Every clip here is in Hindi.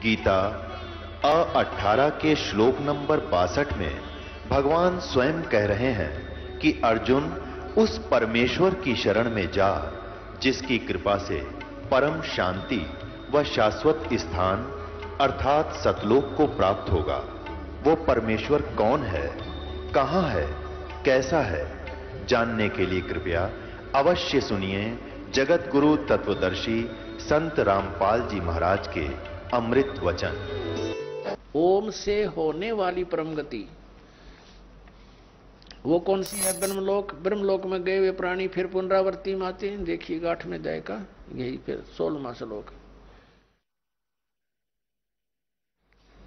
गीता 18 के श्लोक नंबर 62 में भगवान स्वयं कह रहे हैं कि अर्जुन उस परमेश्वर की शरण में जा जिसकी कृपा से परम शांति व शाश्वत स्थान अर्थात सतलोक को प्राप्त होगा। वो परमेश्वर कौन है, कहां है, कैसा है, जानने के लिए कृपया अवश्य सुनिए जगत गुरु तत्वदर्शी संत रामपाल जी महाराज के अमृत वचन। ओम से होने वाली परम गति वो कौन सी है? ब्रह्मलोक। ब्रह्मलोक में गए हुए प्राणी फिर पुनरावृत्ति में आते हैं। देखिएगा 8वें अध्याय का यही फिर 16वां श्लोक।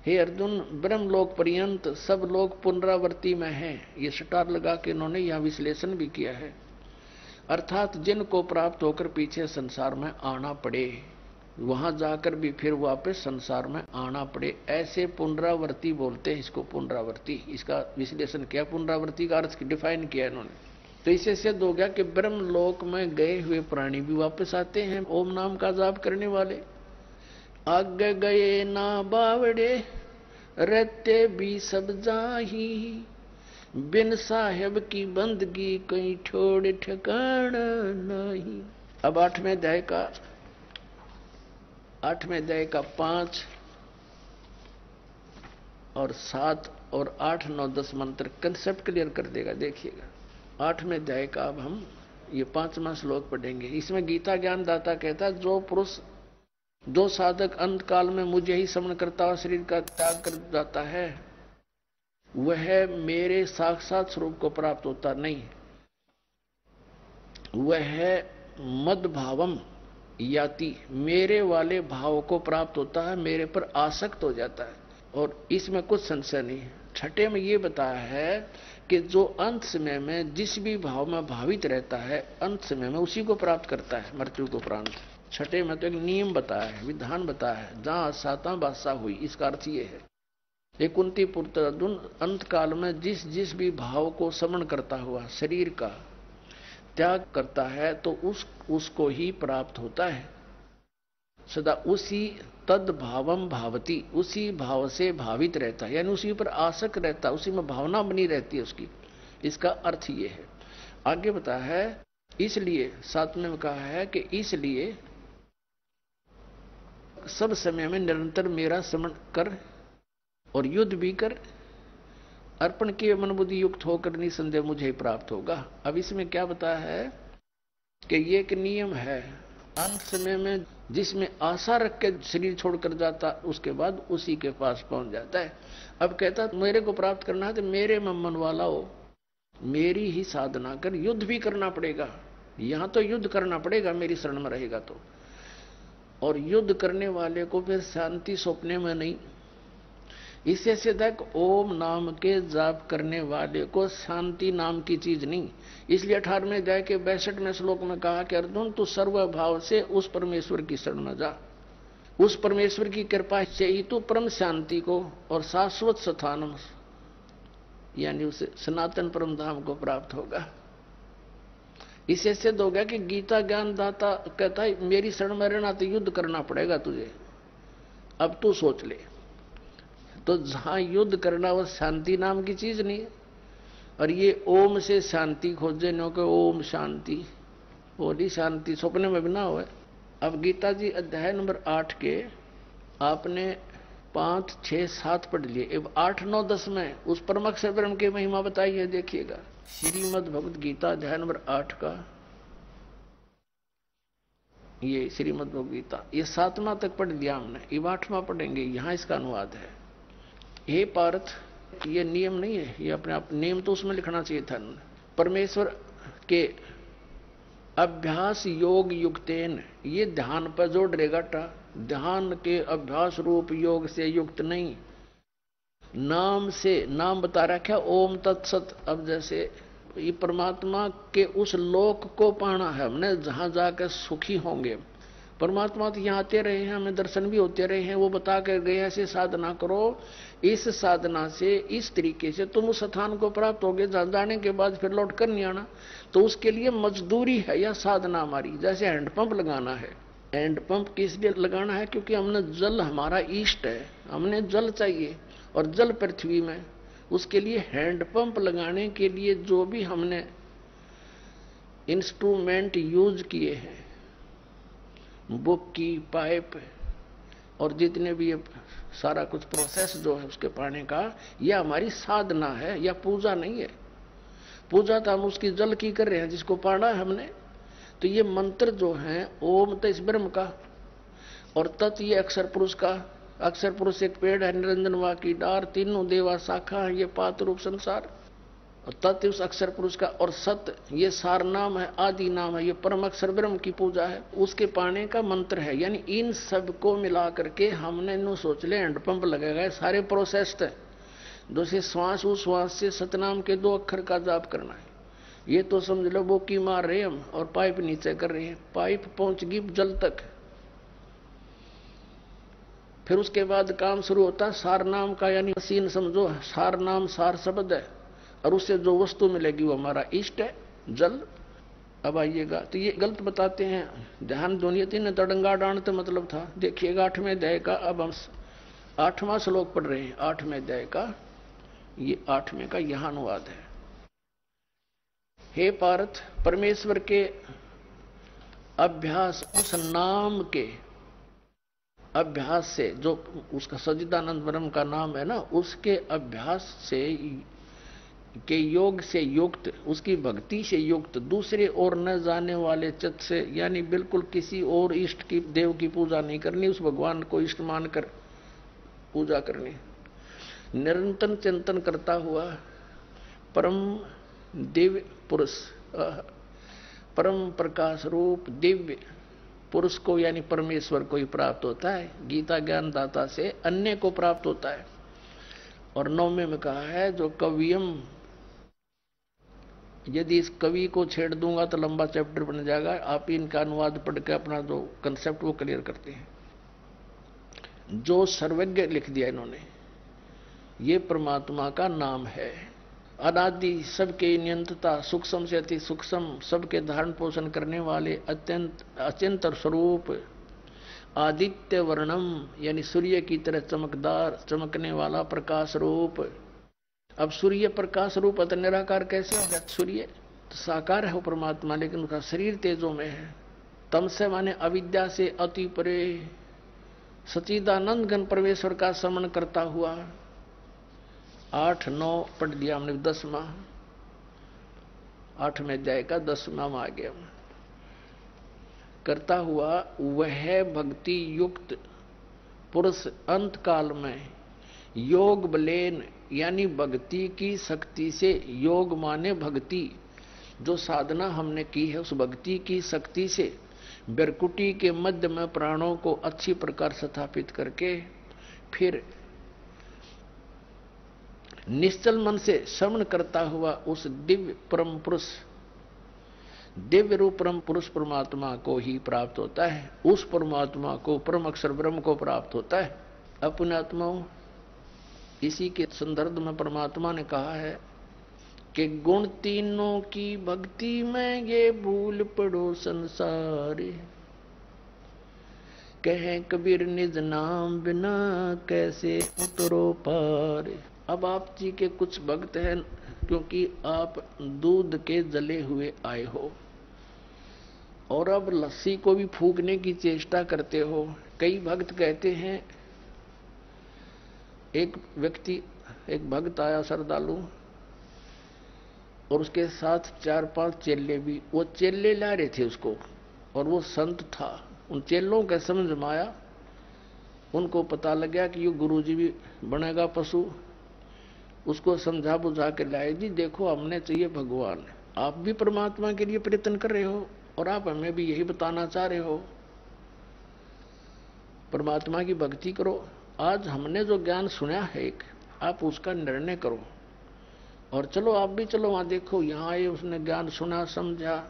हे अर्जुन, ब्रह्मलोक पर्यंत सब लोग पुनरावृत्ति में हैं। ये स्टार लगा के इन्होंने यह विश्लेषण भी किया है। अर्थात जिनको प्राप्त होकर पीछे संसार में आना पड़े, वहां जाकर भी फिर वापस संसार में आना पड़े, ऐसे पुनरावृत्ति बोलते हैं इसको। पुनरावृत्ति, इसका विश्लेषण किया, पुनरावृत्ति का अर्थ डिफाइन किया इन्होंने। तो इससे सिद्ध हो गया कि ब्रह्मलोक में गए हुए प्राणी भी वापस आते हैं, ओम नाम का जाप करने वाले। आगे गए ना बावड़े रहते भी सब जाही, बिन साहेब की बंदगी कहीं छोड़ ठिकाना नहीं। अब 8वें अध्याय का 5 और 7 और 8, 9, 10 मंत्र कंसेप्ट क्लियर कर देगा। देखिएगा 8वें अध्याय का अब हम ये 5वां श्लोक पढ़ेंगे। इसमें गीता ज्ञान दाता कहता है, जो पुरुष, जो साधक अंत काल में मुझे ही स्मरण करता हुआ शरीर का त्याग कर जाता है, वह मेरे साक्षात स्वरूप को प्राप्त होता नहीं। वह मद भावम याति, मेरे वाले भाव को प्राप्त होता है, मेरे पर आसक्त हो जाता है। और इसमें कुछ संशय नहीं है। 6ठे में ये बताया है कि जो अंत समय में जिस भी भाव में भावित रहता है, अंत समय में उसी को प्राप्त करता है मृत्यु को उपरांत। 6ठे में तो एक नियम बताया है, विधान बताया है, जहां साता बादशाह हुई। इसका अर्थ ये है, एक कुंती पुत्र अर्जुन अंत काल में जिस जिस भी भाव को समन करता हुआ शरीर का त्याग करता है तो उसको ही प्राप्त होता है। सदा उसी तद भावम भावती, उसी भाव से भावित रहता है, यानी उसी पर आसक्त रहता है, उसी में भावना बनी रहती है उसकी। इसका अर्थ ये है। आगे बताया है, इसलिए 7वें में कहा है कि इसलिए सब समय में निरंतर मेरा स्मरण कर और युद्ध भी कर, अर्पण के मन बुद्धि युक्त होकर निसंदेह मुझे ही प्राप्त होगा। अब इसमें क्या बताया है कि ये एक नियम है, अंत समय में जिसमें आशा रख के शरीर छोड़कर जाता, उसके बाद उसी के पास पहुंच जाता है। अब कहता मेरे को प्राप्त करना है तो मेरे में मन वाला हो, मेरी ही साधना कर, युद्ध भी करना पड़ेगा। यहां तो युद्ध करना पड़ेगा मेरी शरण में रहेगा तो। और युद्ध करने वाले को फिर शांति सौंपने में नहीं। इससे सिद्ध है ओम नाम के जाप करने वाले को शांति नाम की चीज नहीं। इसलिए 18वें अध्याय के 62वें श्लोक में कहा कि अर्जुन, तू सर्वभाव से उस परमेश्वर की शरण में जा। उस परमेश्वर की कृपा से ही तू परम शांति को और शाश्वत स्थान यानी उसे सनातन परम धाम को प्राप्त होगा। इससे सिद्ध हो गया कि गीता ज्ञान दाता कहता है मेरी शरण में रहना तो युद्ध करना पड़ेगा तुझे। अब तू सोच ले, तो जहां युद्ध करना वो शांति नाम की चीज नहीं है। और ये ओम से शांति खोजे नो के ओम शांति, बोली शांति सपने में भी ना हो। अब गीता जी अध्याय नंबर 8 के आपने 5, 6, 7 पढ़ लिए। अब 8, 9, 10 में उस परम अक्षर ब्रह्म की महिमा बताई है। देखिएगा श्रीमद् भगवद गीता अध्याय नंबर 8 का ये श्रीमद् भगवद गीता, ये 7वां तक पढ़ लिया हमने, ये 8वां पढ़ेंगे। यहां इसका अनुवाद है। हे पार्थ, ये नियम नहीं है, ये अपने आप नियम तो उसमें लिखना चाहिए था। परमेश्वर के अभ्यास योग युक्तेन, ये ध्यान पर जोड़ रहेगा टा, ध्यान के अभ्यास रूप योग से युक्त नहीं। नाम से, नाम बता रखा ओम तत्सत। अब जैसे ये परमात्मा के उस लोक को पाना है हमने जहां जाकर सुखी होंगे। परमात्मा तो यहाँ आते रहे हैं, हमें दर्शन भी होते रहे हैं, वो बता कर गए ऐसे साधना करो, इस साधना से इस तरीके से तुम उस स्थान को प्राप्त होगे जहां जाने के बाद फिर लौट कर नहीं आना। तो उसके लिए मजदूरी है या साधना हमारी। जैसे हैंडपंप लगाना है, हैंड पंप किस लिए लगाना है? क्योंकि हमने जल, हमारा ईष्ट है, हमने जल चाहिए और जल पृथ्वी में, उसके लिए हैंड पंप लगाने के लिए जो भी हमने इंस्ट्रूमेंट यूज किए हैं, बुक की, पाइप और जितने भी ये सारा कुछ प्रोसेस जो है उसके पाने का, यह हमारी साधना है या पूजा नहीं है। पूजा तो हम उसकी जल की कर रहे हैं जिसको पाना है हमने। तो ये मंत्र जो है, ओम तो इस ब्रह्म का और तत् ये अक्षर पुरुष का। अक्षर पुरुष एक पेड़ है, निरंजन वा की डार, तीनों देवा शाखा है, ये पात रूप संसार। और तत् उस अक्षर पुरुष का, और सत ये सार नाम है, आदि नाम है, ये परम अक्षर ब्रह्म की पूजा है, उसके पाने का मंत्र है। यानी इन सब को मिला करके हमने नो सोच ले हैंडपंप लगेगा, सारे प्रोसेस है। जैसे श्वास, उस श्वास से सतनाम के 2 अक्षर का जाप करना है, ये तो समझ लो वो की मार रहे हम और पाइप नीचे कर रहे हैं, पाइप पहुंच गई जल तक। फिर उसके बाद काम शुरू होता है सार नाम का, यानी मशीन समझो, सार नाम सार शब्द है और उससे जो वस्तु मिलेगी वो हमारा इष्ट है, जल। अब आइएगा, तो ये गलत बताते हैं, ध्यान दोनियति ने तड़ंगा डांट मतलब था। देखिएगा 8वें अध्याय का, अब हम 8वां श्लोक पढ़ रहे हैं 8वें अध्याय का, ये 8वें का यहां अनुवाद है। हे पार्थ, परमेश्वर के अभ्यास, उस नाम के अभ्यास से, जो उसका सच्चिदानंद ब्रह्म का नाम है ना, उसके अभ्यास से के योग से युक्त, उसकी भक्ति से युक्त, दूसरे और न जाने वाले चित्त से, यानी बिल्कुल किसी और इष्ट की, देव की पूजा नहीं करनी, उस भगवान को इष्ट मानकर पूजा करनी। निरंतर चिंतन करता हुआ परम दिव्य पुरुष, परम प्रकाश रूप दिव्य पुरुष को, यानी परमेश्वर को ही प्राप्त होता है। गीता ज्ञान दाता से अन्य को प्राप्त होता है। और 9वें में कहा है, जो कवियम, यदि इस कवि को छेड़ दूंगा तो लंबा चैप्टर बन जाएगा, आप इनका अनुवाद पढ़ के अपना जो कंसेप्ट वो क्लियर करते हैं। जो सर्वज्ञ लिख दिया इन्होंने, ये परमात्मा का नाम है। अनादि, सबके नियंत्रता, सूक्ष्म से अति सूक्ष्म, सबके धारण पोषण करने वाले, अत्यंत अचिंत स्वरूप, आदित्य वर्णम, यानी सूर्य की तरह चमकदार, चमकने वाला प्रकाश रूप। अब सूर्य प्रकाश रूप अत निराकार कैसे हो गया? सूर्य तो साकार है वो परमात्मा, लेकिन उसका शरीर तेजों में है। तम से माने अविद्या से अति परे, सच्चिदानंद घन परमेश्वर का स्मरण करता हुआ। 8, 9 पढ़ लिया हमने, 10वां 8वें अध्याय का 10वां में आ गया। करता हुआ वह भक्ति युक्त पुरुष अंत काल में योग बलेन, यानी भक्ति की शक्ति से, योग माने भक्ति, जो साधना हमने की है उस भक्ति की शक्ति से बिरकुटी के मध्य में प्राणों को अच्छी प्रकार स्थापित करके, फिर निश्चल मन से श्रवण करता हुआ उस दिव्य परम पुरुष, दिव्य रूप परम पुरुष परमात्मा को ही प्राप्त होता है। उस परमात्मा को, परम अक्षर ब्रह्म को प्राप्त होता है। अपने आत्माओं, इसी के संदर्भ में परमात्मा ने कहा है कि गुण तीनों की भक्ति में ये भूल पड़ो संसार, कहे कबीर निज नाम बिना कैसे उतरो पार। अब आप जी के कुछ भक्त हैं, क्योंकि आप दूध के जले हुए आए हो और अब लस्सी को भी फूकने की चेष्टा करते हो। कई भक्त कहते हैं, एक भक्त आया श्रद्धालु, और उसके साथ 4-5 चेले भी, वो चेले ला रहे थे उसको, और वो संत था। उन चेलों के समझ में आया, उनको पता लग गया कि ये गुरुजी भी बनेगा पशु। उसको समझा बुझा के लाए, जी देखो हमने चाहिए भगवान, आप भी परमात्मा के लिए प्रयत्न कर रहे हो और आप हमें भी यही बताना चाह रहे हो, परमात्मा की भक्ति करो। आज हमने जो ज्ञान सुना है एक, आप उसका निर्णय करो और चलो, आप भी चलो वहां देखो, यहाँ आए, उसने ज्ञान सुना समझा।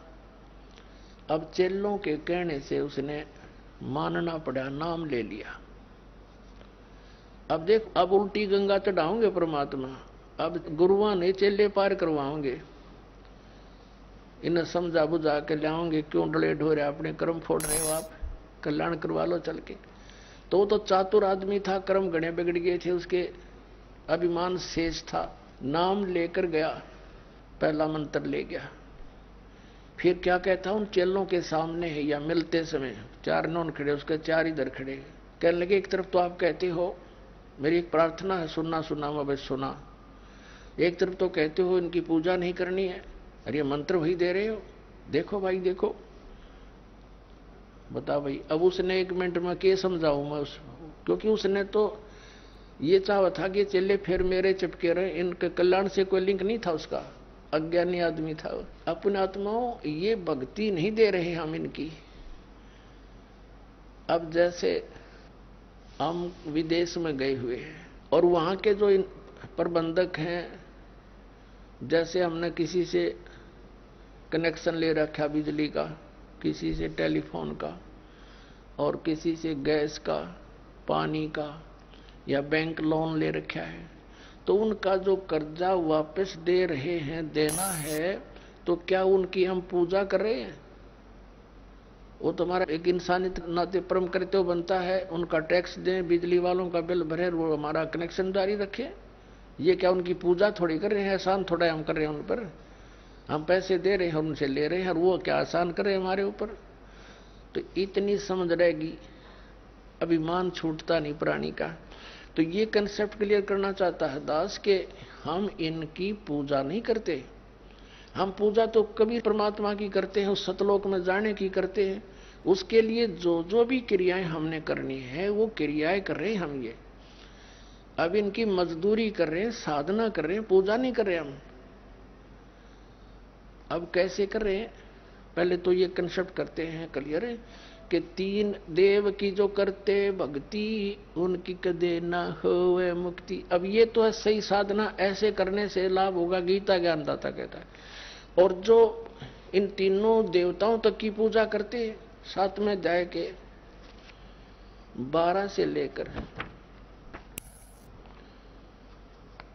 अब चेलों के कहने से उसने मानना पड़ा, नाम ले लिया। अब देख, अब उल्टी गंगा चढ़ाओगे परमात्मा, अब गुरुआ ने चेले पार करवाओगे, इन्हें समझा बुझा के लाओगे। क्यों डले ढोरे अपने कर्म फोड़ रहे हो आप? कल्याण करवा लो चल के। तो चातुर आदमी था, कर्म गणे बिगड़ गए थे उसके, अभिमान शेष था, नाम लेकर गया, पहला मंत्र ले गया। फिर क्या कहता, उन चेलों के सामने है या मिलते समय 4 नौन खड़े, उसके 4 इधर खड़े, कहने लगे एक तरफ तो आप कहते हो मेरी एक प्रार्थना है, सुनना सुनना मैं बस सुना, एक तरफ तो कहते हो इनकी पूजा नहीं करनी है, अरे मंत्र वही दे रहे हो, देखो भाई देखो। बता भाई, अब उसने 1 मिनट में क्या समझाऊं मैं उसको, क्योंकि उसने तो ये चाहा था कि चले फिर मेरे चिपके रहे, इनके कल्याण से कोई लिंक नहीं था उसका, अज्ञानी आदमी था। अपने आत्माओं ये भक्ति नहीं दे रहे हम इनकी। अब जैसे हम विदेश में गए हुए हैं और वहां के जो प्रबंधक हैं, जैसे हमने किसी से कनेक्शन ले रखा बिजली का, किसी से टेलीफोन का और किसी से गैस का, पानी का, या बैंक लोन ले रखा है, तो उनका जो कर्जा वापस दे रहे हैं, देना है, तो क्या उनकी हम पूजा कर रहे हैं? वो तुम्हारा एक इंसानी नाते परम करते हो बनता है, उनका टैक्स दें, बिजली वालों का बिल भरे, वो हमारा कनेक्शन जारी रखे, ये क्या उनकी पूजा थोड़ी कर रहे हैं? एहसान थोड़ा हम कर रहे हैं उन पर, हम पैसे दे रहे हैं उनसे ले रहे हैं, और वो क्या आसान कर रहे हैं हमारे ऊपर? तो इतनी समझ रहेगी, अभिमान छूटता नहीं प्राणी का। तो ये कंसेप्ट क्लियर करना चाहता है दास के हम इनकी पूजा नहीं करते, हम पूजा तो कभी परमात्मा की करते हैं, उस सतलोक में जाने की करते हैं, उसके लिए जो जो भी क्रियाएं हमने करनी है वो क्रियाएं कर रहे हैं हम। ये अब इनकी मजदूरी कर रहे हैं, साधना कर रहे हैं, पूजा नहीं कर रहे हम। अब कैसे कर रहे हैं? पहले तो ये कंसेप्ट करते हैं क्लियर है कि 3 देव की जो करते भक्ति उनकी कदे ना होवे मुक्ति। अब ये तो है सही साधना, ऐसे करने से लाभ होगा, गीता ज्ञानदाता कहता है। और जो इन तीनों देवताओं तक की पूजा करते, 7वें अध्याय के 12 से लेकर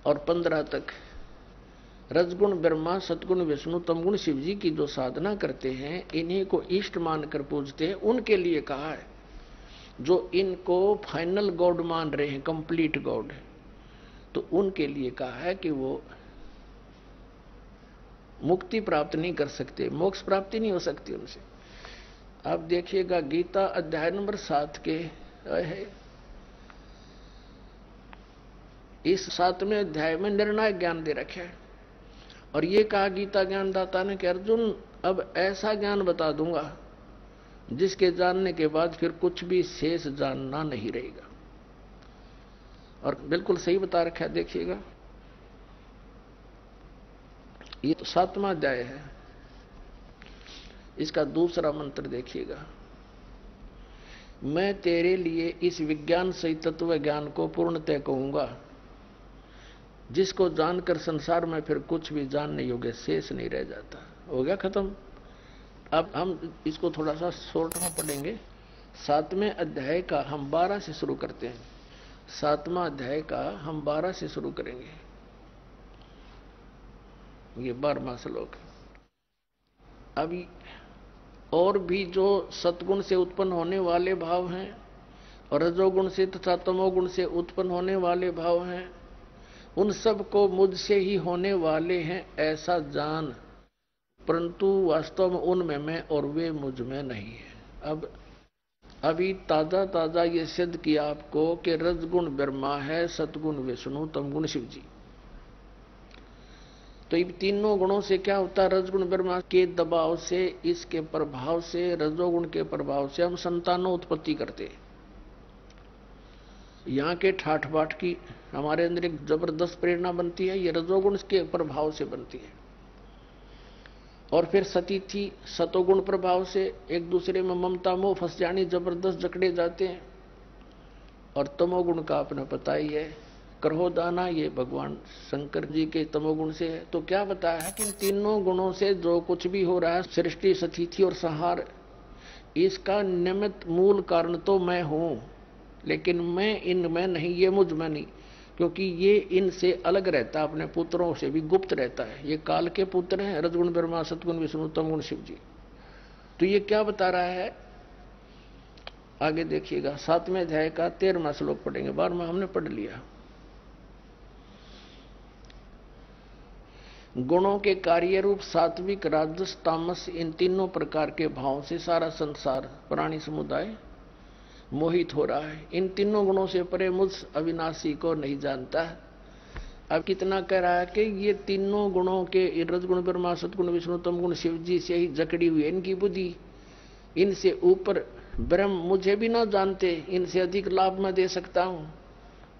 और 15 तक रजगुण ब्रह्मा, सतगुण विष्णु, तमगुण शिव जी की जो साधना करते हैं, इन्हीं को इष्ट मानकर पूजते हैं, उनके लिए कहा है। जो इनको फाइनल गॉड मान रहे हैं, कंप्लीट गॉड, तो उनके लिए कहा है कि वो मुक्ति प्राप्त नहीं कर सकते, मोक्ष प्राप्ति नहीं हो सकती उनसे। अब देखिएगा गीता अध्याय नंबर 7 के है, इस 7वें अध्याय में निर्णायक ज्ञान दे रखे है, और ये कहा गीता ज्ञानदाता ने कि अर्जुन अब ऐसा ज्ञान बता दूंगा जिसके जानने के बाद फिर कुछ भी शेष जानना नहीं रहेगा। और बिल्कुल सही बता रखा है, देखिएगा ये तो 7वां अध्याय है, इसका दूसरा मंत्र देखिएगा। मैं तेरे लिए इस विज्ञान सहित तत्व ज्ञान को पूर्णतः कहूंगा, जिसको जानकर संसार में फिर कुछ भी जानने योग्य शेष नहीं रह जाता। हो गया खत्म। अब हम इसको थोड़ा सा शॉर्ट में पढ़ेंगे। 7वें अध्याय का हम 12 से शुरू करते हैं। 7वां अध्याय का हम 12 से शुरू करेंगे। ये 12वां श्लोक। अभी और भी जो सतगुण से उत्पन्न होने वाले भाव हैं और रजोगुण से तथा तमोगुण से उत्पन्न होने वाले भाव हैं, उन सब को मुझसे ही होने वाले हैं ऐसा जान, परंतु वास्तव में उनमें मैं और वे मुझ में नहीं है। अब अभी ताजा ताजा ये सिद्ध किया आपको कि रजगुण ब्रह्मा है, सतगुण विष्णु, तमगुण शिव जी। तो इन तीनों गुणों से क्या होता है? रजगुण ब्रह्मा के दबाव से, इसके प्रभाव से, रजोगुण के प्रभाव से हम संतानों उत्पत्ति करते। यहाँ के ठाठ बाट की हमारे अंदर एक जबरदस्त प्रेरणा बनती है, ये रजोगुण के प्रभाव से बनती है। और फिर सतीथि सतोगुण प्रभाव से एक दूसरे में ममता मोह फंस जानी, जबरदस्त जकड़े जाते हैं। और तमोगुण का अपना पता ही है, क्रोधाना, ये भगवान शंकर जी के तमोगुण से है। तो क्या बताया है कि इन तीनों गुणों से जो कुछ भी हो रहा है, सृष्टि, सतीथि और संहार, इसका निमित्त मूल कारण तो मैं हूं, लेकिन मैं इनमें नहीं, ये मुझ में नहीं, क्योंकि ये इनसे अलग रहता है, अपने पुत्रों से भी गुप्त रहता है। ये काल के पुत्र हैं, रजगुण ब्रह्मा, सतगुण विष्णु, तमगुण शिव जी। तो ये क्या बता रहा है आगे देखिएगा 7वें अध्याय का 13वां श्लोक पढ़ेंगे। 12वां हमने पढ़ लिया। गुणों के कार्य रूप सात्विक, राजस, तामस, इन तीनों प्रकार के भावों से सारा संसार प्राणी समुदाय मोहित हो रहा है। इन तीनों गुणों से परे मुझ अविनाशी को नहीं जानता। अब कितना कह रहा है कि ये तीनों गुणों के रजगुण, ब्रह्मा, सतगुण, विष्णु, तमगुण, शिव जी से ही जकड़ी हुई है इनकी बुद्धि। इनसे ऊपर ब्रह्म मुझे भी ना जानते, इनसे अधिक लाभ मैं दे सकता हूं।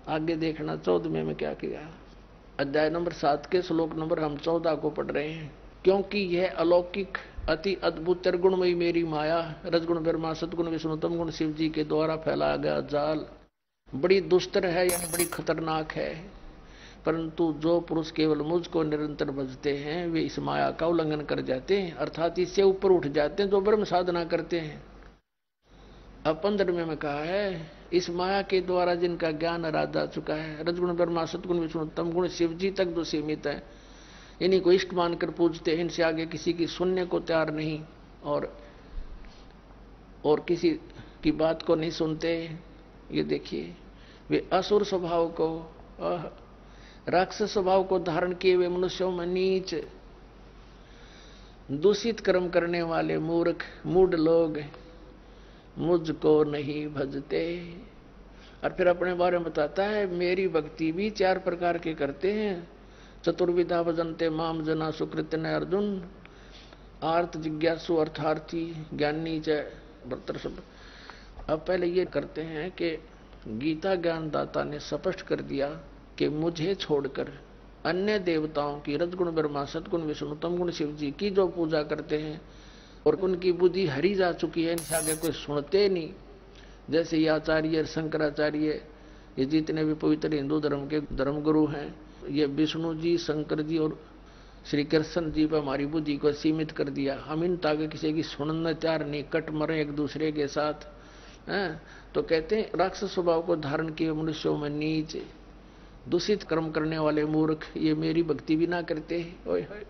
आगे देखना 14वें में क्या किया। अध्याय नंबर 7 के श्लोक नंबर हम 14 को पढ़ रहे हैं। क्योंकि यह अलौकिक अति अद्भुत त्रिगुणमयी मेरी माया, रजगुण, ब्रह्मा, सतगुण, विष्णु, तमगुण, शिव जी के द्वारा फैलाया गया जाल बड़ी दुस्तर है, यानी बड़ी खतरनाक है। परंतु जो पुरुष केवल मुझको निरंतर भजते हैं वे इस माया का उल्लंघन कर जाते हैं, अर्थात इससे ऊपर उठ जाते हैं जो ब्रह्म साधना करते हैं। अब 15वें में कहा है इस माया के द्वारा जिनका ज्ञान आराध आ चुका है, रजगुण, ब्रह्मा, सतगुण, विष्णु, तमगुण, शिव जी तक जो सीमित है, इन्हीं को इष्ट मानकर पूजते हैं। इनसे आगे किसी की सुनने को तैयार नहीं और किसी की बात को नहीं सुनते। ये देखिए वे असुर स्वभाव को, राक्षस स्वभाव को धारण किए हुए मनुष्यों में नीच, दूषित कर्म करने वाले मूर्ख मूढ़ लोग मुझको नहीं भजते। और फिर अपने बारे में बताता है मेरी भक्ति भी 4 प्रकार के करते हैं। चतुर्विधा भजन्ते माम जना सुकृत न अर्जुन, आर्त, जिज्ञासु, अर्थार्थी, ज्ञानी च भर्तर सब। अब पहले ये करते हैं कि गीता ज्ञानदाता ने स्पष्ट कर दिया कि मुझे छोड़कर अन्य देवताओं की, रजगुण, ब्रह्मा, सतगुण, विष्णु, तमगुण, शिव जी की जो पूजा करते हैं और उनकी बुद्धि हरी जा चुकी है, इनसे आगे कोई सुनते नहीं। जैसे ये आचार्य, शंकराचार्य, ये जितने भी पवित्र हिंदू धर्म के धर्मगुरु हैं, ये विष्णु जी, शंकर जी और श्री कृष्ण जी पर हमारी बुद्धि को सीमित कर दिया। हम इन तागे किसी की सुनने तैयार नहीं, कट मरे एक दूसरे के साथ हैं। तो कहते हैं राक्षस स्वभाव को धारण किए मनुष्यों में नीच, दूषित कर्म करने वाले मूर्ख ये मेरी भक्ति भी ना करते। ओए होए,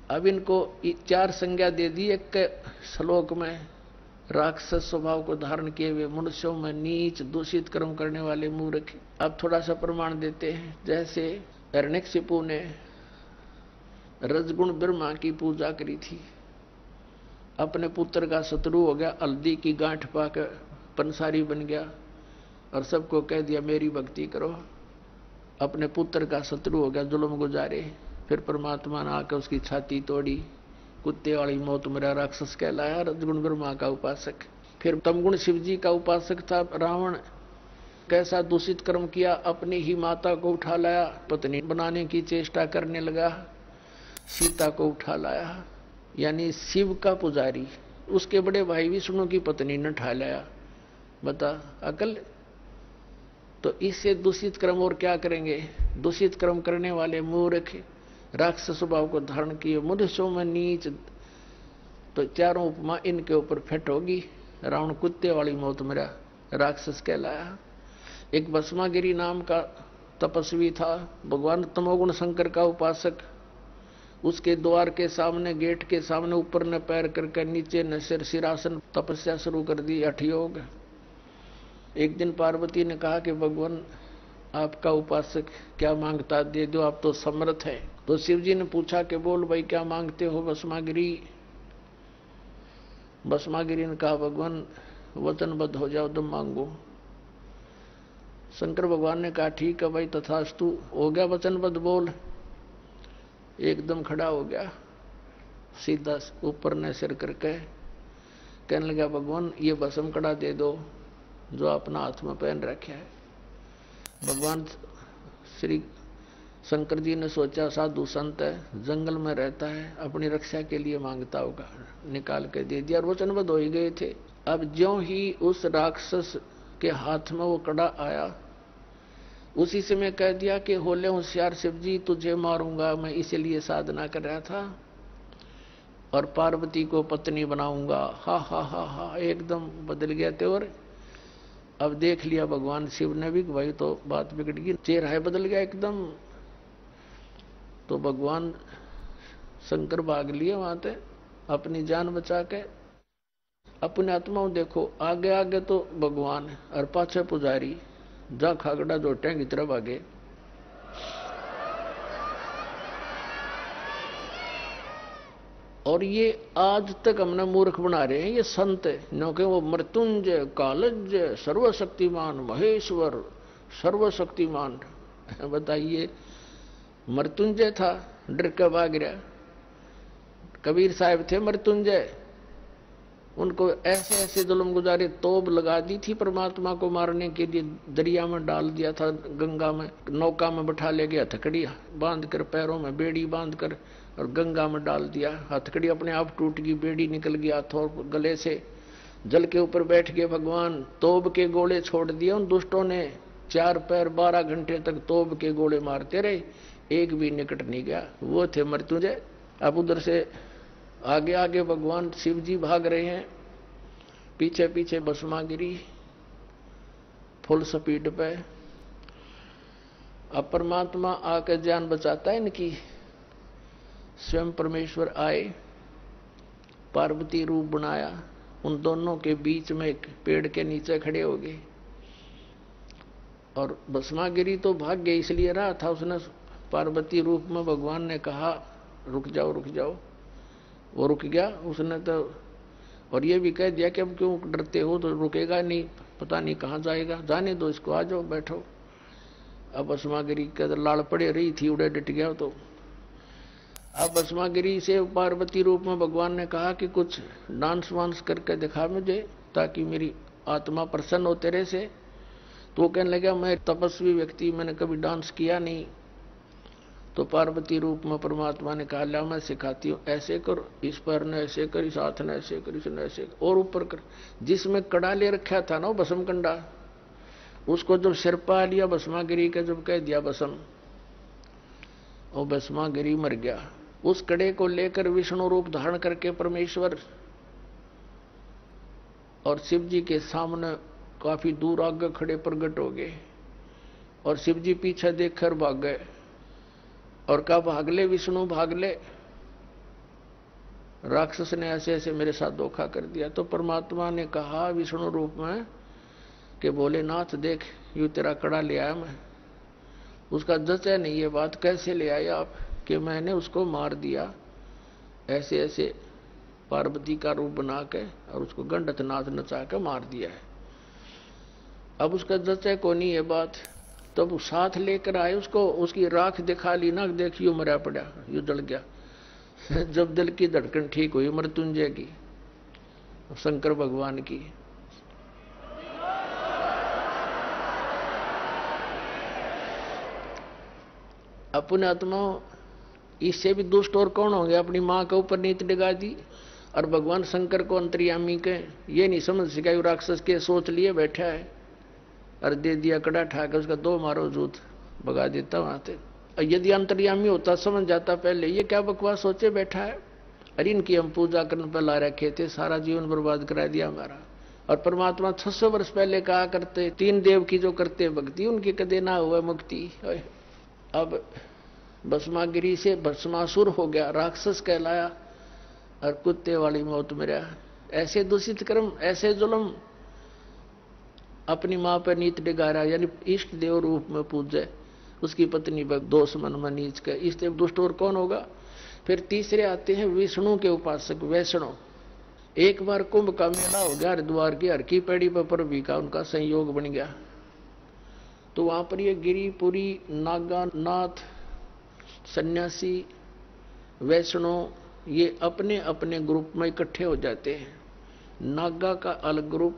अब इनको 4 संज्ञा दे दी एक श्लोक में। राक्षस स्वभाव को धारण किए हुए मनुष्यों में नीच, दूषित कर्म करने वाले मूर्ख। अब थोड़ा सा प्रमाण देते हैं। जैसे हिरण्यकशिपु ने रजगुण ब्रह्मा की पूजा करी थी, अपने पुत्र का शत्रु हो गया, हल्दी की गांठ पाकर पंसारी बन गया और सबको कह दिया मेरी भक्ति करो। अपने पुत्र का शत्रु हो गया, जुल्म गुजारे। फिर परमात्मा ने आकर उसकी छाती तोड़ी, कुत्ते वाली मौत मरा, राक्षस कहलाया रजगुण ब्रह्मा का उपासक। फिर तमगुण शिव जी का उपासक था रावण, कैसा दूषित कर्म किया, अपनी ही माता को उठा लाया, पत्नी बनाने की चेष्टा करने लगा, सीता को उठा लाया, यानी शिव का पुजारी। उसके बड़े भाई विष्णु की पत्नी ने उठा लाया। बता अकल। तो इससे दूषित कर्म और क्या करेंगे। दूषित कर्म करने वाले मूर्ख, राक्षस स्वभाव को धारण किए मनुष्यों में नीच। तो 4 उपमा इनके ऊपर फिट होगी। रावण कुत्ते वाली मौत मरा, राक्षस कहलाया। एक भस्मागिरी नाम का तपस्वी था, भगवान तमोगुण शंकर का उपासक। उसके द्वार के सामने, गेट के सामने ऊपर न पैर करके नीचे न सिर, सिरासन तपस्या शुरू कर दी, हठयोग। एक दिन पार्वती ने कहा कि भगवान आपका उपासक क्या मांगता दे दो, आप तो समर्थ है। तो शिव जी ने पूछा कि बोल भाई क्या मांगते हो भस्मागिरी। भस्मागिरी ने कहा भगवान वचनबद्ध हो जाओ, तुम मांगो। शंकर भगवान ने कहा ठीक है भाई तथास्तु, हो गया वचनबद्ध, बोल। एकदम खड़ा हो गया, सीधा ऊपर ने सिर करके कहने लगा भगवान ये भस्म कड़ा दे दो जो अपना हाथ में पहन रखे है। भगवान श्री शंकर जी ने सोचा साधु संत है, जंगल में रहता है, अपनी रक्षा के लिए मांगता होगा, निकाल के दे दिया और वचनबद्ध हो ही गए थे। अब ज्यों ही उस राक्षस के हाथ में वो कड़ा आया, उसी से मैं कह दिया कि होले होशियार शिव जी, तुझे मारूंगा, मैं इसीलिए साधना कर रहा था और पार्वती को पत्नी बनाऊंगा। हा हा हा हा, एकदम बदल गया थे। और अब देख लिया भगवान शिव ने भी भाई तो बात बिगड़ गई, चेहरा बदल गया एकदम। तो भगवान शंकर भाग लिए वहां से अपनी जान बचा के। अपने आत्माओं देखो, आगे आगे तो भगवान और पाछे पुजारी, जा खागड़ा जोटे की तरफ आगे। और ये आज तक हमने मूर्ख बना रहे हैं ये संत, न कि वो मृत्युंजय, कालज्जय, सर्वशक्तिमान, महेश्वर, सर्वशक्तिमान। बताइए, मृत्युंजय था, डर के भाग गया। कबीर साहब थे मृत्युंजय, उनको ऐसे ऐसे जुल्म गुजारे, तोब लगा दी थी परमात्मा को मारने के लिए, दरिया में डाल दिया था, गंगा में, नौका में बैठा ले गया, हथकड़ी बांध कर, पैरों में बेड़ी बांध कर, और गंगा में डाल दिया। हथकड़ी अपने आप टूट गई, बेड़ी निकल गया हाथों गले से, जल के ऊपर बैठ गए भगवान। तोब के गोले छोड़ दिए उन दुष्टों ने, 4 पैर 12 घंटे तक तोब के गोले मारते रहे, एक भी निकट नहीं गया। वो थे मृत्युंजय। अब उधर से आगे आगे भगवान शिव जी भाग रहे हैं, पीछे पीछे भस्मागिरी फुल स्पीड पे। अब परमात्मा आकर जान बचाता है इनकी। स्वयं परमेश्वर आए, पार्वती रूप बनाया, उन दोनों के बीच में एक पेड़ के नीचे खड़े हो गए। और भस्मागिरी तो भाग्य इसलिए रहा था, उसने पार्वती रूप में भगवान ने कहा रुक जाओ रुक जाओ, वो रुक गया उसने तो। और ये भी कह दिया कि अब क्यों डरते हो, तो रुकेगा नहीं, पता नहीं कहाँ जाएगा, जाने दो इसको, आ जाओ बैठो। अब भस्मागिरी का लाड़ पड़े रही थी, उड़े डट गया। तो अब भस्मागिरी से पार्वती रूप में भगवान ने कहा कि कुछ डांस वांस करके दिखा मुझे, ताकि मेरी आत्मा प्रसन्न हो तेरे से। तो कहने लगा मैं तपस्वी व्यक्ति, मैंने कभी डांस किया नहीं। तो पार्वती रूप में परमात्मा ने कहा ला मैं सिखाती हूँ, ऐसे कर, इस पैर ने ऐसे कर, इस हाथ ने ऐसे कर, इसने ऐसे कर, और ऊपर कर। जिसमें कड़ा ले रखा था ना भस्म कंडा, उसको जब सिर पा लिया भस्मागिरी का, जब कह दिया भस्म, और भस्मागिरी मर गया। उस कड़े को लेकर विष्णु रूप धारण करके परमेश्वर और शिव जी के सामने काफी दूर आगे खड़े प्रकट हो गए। और शिव जी पीछे देखकर भाग गए और कहा भाग ले विष्णु भाग ले, राक्षस ने ऐसे ऐसे मेरे साथ धोखा कर दिया। तो परमात्मा ने कहा विष्णु रूप में कि भोलेनाथ देख, यूं तेरा कड़ा ले आया मैं। उसका जचा नहीं ये बात, कैसे ले आए आप, कि मैंने उसको मार दिया ऐसे ऐसे पार्वती का रूप बना के, और उसको गंडत नाथ नचा के मार दिया है। अब उसका जचा को नहीं ये बात, तब तो साथ लेकर आए उसको, उसकी राख दिखा ली ना, देख यूं मरा पड़ा, यूं जल गया। जब दिल की धड़कन ठीक हुई मृत्युंजय की, शंकर भगवान की, अपने आत्माओं इससे भी दुष्ट और कौन होंगे। अपनी मां के ऊपर नीति डिगा दी, और भगवान शंकर को अंतर्यामी के ये नहीं समझ सका, राक्षस के सोच लिए बैठा है, और दे दिया कड़ा ठाकर, उसका 2 मारो जूत भगा देता वहां से। यदि अंतर्यामी होता समझ जाता पहले ये क्या बकवास सोचे बैठा है, अरे इनकी हम पूजा करने पर ला रखे थे, सारा जीवन बर्बाद करा दिया हमारा। और परमात्मा 600 वर्ष पहले कहा करते 3 देव की जो करते भक्ति उनकी कदे ना हुआ मुक्ति। अब भस्मागिरी से भस्मासुर हो गया, राक्षस कहलाया, और कुत्ते वाली मौत मरा। ऐसे दूषित कर्म, ऐसे जुल्म, अपनी मां पर नीत डिगारा, यानी इष्ट देव रूप में पूजे, उसकी पत्नी पर दोष मन में नीच के, इसलिए दुष्ट और कौन होगा। फिर तीसरे आते हैं विष्णु के उपासक वैष्णव। एक बार कुंभ का मेला हो गया हरिद्वार की, हर की पेड़ी पर प्रभु का उनका संयोग बन गया। तो वहां पर ये गिरिपुरी, नागा, नाथ, सन्यासी, वैष्णव, ये अपने अपने ग्रुप में इकट्ठे हो जाते हैं। नागा का अलग ग्रुप,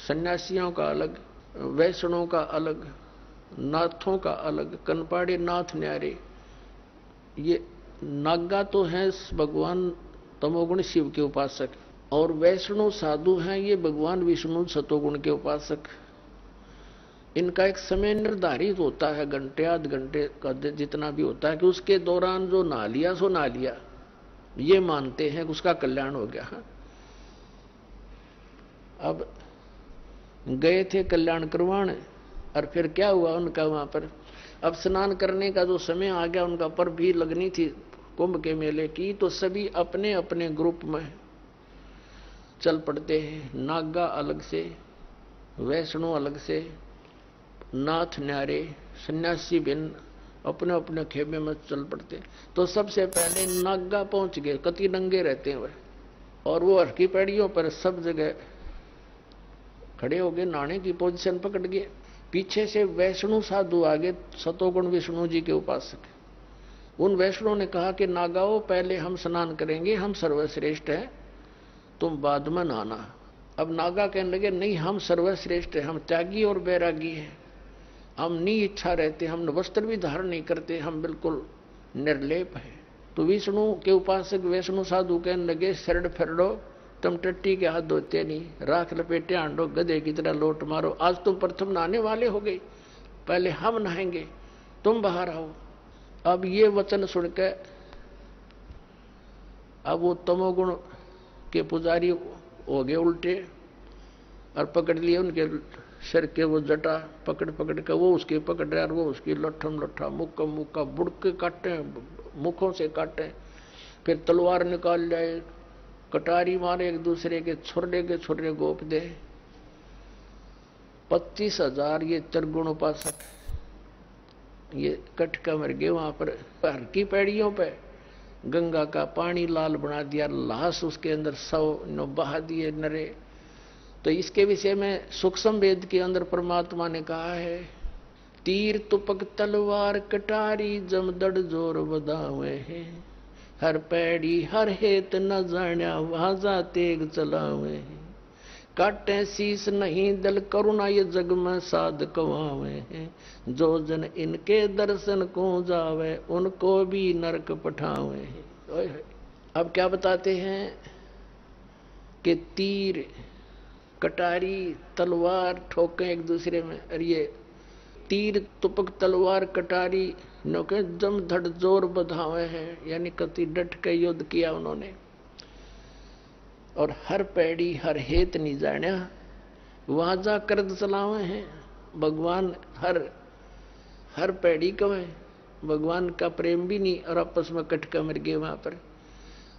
सन्यासियों का अलग, वैष्णव का अलग, नाथों का अलग, कनपाड़े नाथ न्यारे। ये नागा तो हैं भगवान तमोगुण शिव के उपासक, और वैष्णव साधु हैं ये भगवान विष्णु सतोगुण के उपासक। इनका एक समय निर्धारित होता है, घंटे आध घंटे का जितना भी होता है, कि उसके दौरान जो नहा लिया सो नहा लिया, ये मानते हैं कि उसका कल्याण हो गया। अब गए थे कल्याण करवाने, और फिर क्या हुआ उनका वहां पर, अब स्नान करने का जो समय आ गया उनका, पर भीड़ लगनी थी कुंभ के मेले की, तो सभी अपने अपने ग्रुप में, चल पड़ते हैं। नागा अलग से, वैष्णो अलग से, नाथ न्यारे, सन्यासी भिन्न अपने अपने खेमे में चल पड़ते। तो सबसे पहले नागा पहुंच गए, कति नंगे रहते हैं वह, और वो हरकी पैड़ियों पर सब जगह खड़े हो गए, नहाने की पोजीशन पकड़ गए। पीछे से वैष्णु साधु आगे, सतोगुण विष्णु जी के उपासक। उन वैष्णव ने कहा कि नागाओं पहले हम स्नान करेंगे, हम सर्वश्रेष्ठ हैं, तुम बाद में नहाना। अब नागा कहने लगे नहीं, हम सर्वश्रेष्ठ हैं, हम त्यागी और बैरागी हैं, हम नहीं इच्छा रहते, हम वस्त्र भी धारण नहीं करते, हम बिल्कुल निर्लेप हैं। तो विष्णु के उपासक वैष्णु साधु कहने लगे शरण फेरडो, तुम टट्टी के हाथ धोते नहीं, राख लपेटे आंडो, गधे की तरह लोट मारो, आज तुम प्रथम नहाने वाले हो गए, पहले हम नहाएंगे, तुम बाहर आओ। अब ये वचन सुनकर अब वो तमोगुण के पुजारी हो गए उल्टे, और पकड़ लिए उनके सिर के वो जटा, पकड़ पकड़ कर वो उसके पकड़ रहे और वो उसकी लट्ठम लट्ठा, मुक्का मुक्का बुड़के काटे, मुखों से काटे, फिर तलवार निकाल जाए, कटारी मारे, एक दूसरे के छुर्रे गोप दे। 25,000 ये चरगुण उपासक ये कटका मर गए वहां पर। हर की पैड़ियों पे गंगा का पानी लाल बना दिया, लाश उसके अंदर 100 बहा दिए नरे। तो इसके विषय में सूक्ष्म वेद के अंदर परमात्मा ने कहा है, तीर तुपक तलवार कटारी जमदड़ जोर बदावे है, हर पैड़ी हर हेत न जाण्या वाजा तेग चलावे है, काटे शीस नहीं दल करुणा ये जग में साध कवावे है, जो जन इनके दर्शन को जावे उनको भी नरक पठावे है। अब क्या बताते हैं कि तीर कटारी तलवार ठोके एक दूसरे में, और ये तीर तुपक तलवार कटारी नौके जम धड़ जोर बधावे हैं, यानी कति डट के युद्ध किया उन्होंने। और हर पैड़ी हर हेत नहीं जाण्या वाजा कर्द चलावे हैं, भगवान हर पैड़ी कवे, भगवान का प्रेम भी नहीं, और आपस में कटका मर गए वहां पर।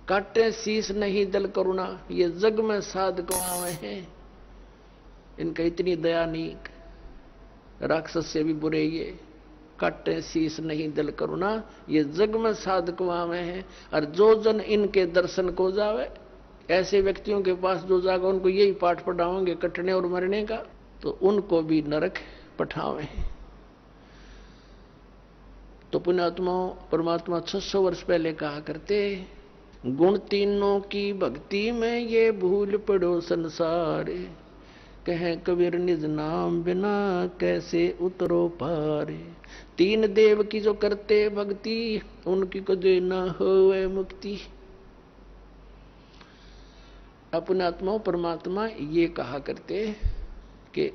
काटे शीस नहीं दल करुणा ये जग में साध कवावे हैं, इनका इतनी दया नहीं, राक्षस से भी बुरे ये। काटे शीस नहीं दल करुणा ये जग में साध कवावे हैं, और जो जन इनके दर्शन को जावे, ऐसे व्यक्तियों के पास जो जागा उनको यही पाठ पढ़ाओगे कटने और मरने का, तो उनको भी नरक पठावे हैं। तो पुण्यात्माओं, परमात्मा 600 वर्ष पहले कहा करते, गुण तीनों की भक्ति में ये भूल पड़ो संसार, कहे कबीर निज नाम बिना कैसे उतरो पार, तीन देव की जो करते भक्ति उनकी कदे न होवे मुक्ति। अपने आत्माओं परमात्मा ये कहा करते कि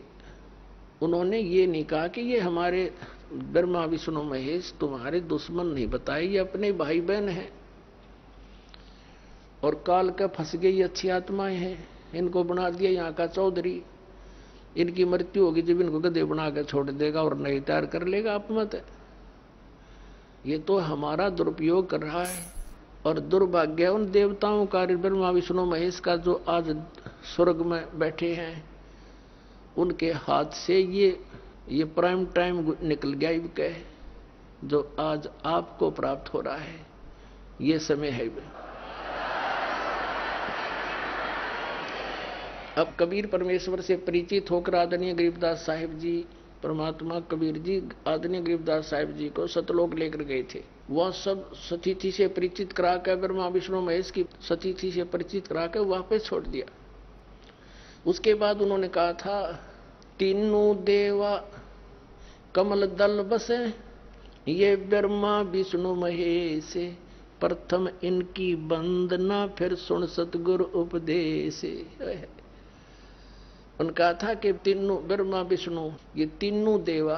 उन्होंने ये नहीं कहा कि ये हमारे ब्रह्मा विष्णु महेश तुम्हारे दुश्मन नहीं बताए, ये अपने भाई बहन हैं और काल का फंस गई अच्छी आत्माएं हैं, इनको बना दिया यहाँ का चौधरी, इनकी मृत्यु होगी जब इनको गधे बना कर छोड़ देगा और नई तैयार कर लेगा। आप मत, ये तो हमारा दुरुपयोग कर रहा है। और दुर्भाग्य उन देवताओं का, ब्रह्मा विष्णु महेश का, जो आज स्वर्ग में बैठे हैं, उनके हाथ से ये प्राइम टाइम निकल गया इनके, जो आज आपको प्राप्त हो रहा है, ये समय है। अब कबीर परमेश्वर से परिचित होकर आदरणीय गरीबदास साहिब जी, परमात्मा कबीर जी आदरणीय गरीबदास साहिब जी को सतलोक लेकर गए थे। वह सब सतिथि से परिचित कराकर, ब्रह्मा विष्णु महेश की सतिथि से परिचित कराकर वापस छोड़ दिया। उसके बाद उन्होंने कहा था, तीनों देवा कमल दल बसे, ये ब्रह्मा विष्णु महेश, प्रथम इनकी वंदना फिर सुन सतगुरु उपदेश। उनका था कि तीनों ब्रह्मा विष्णु ये तीनों देवा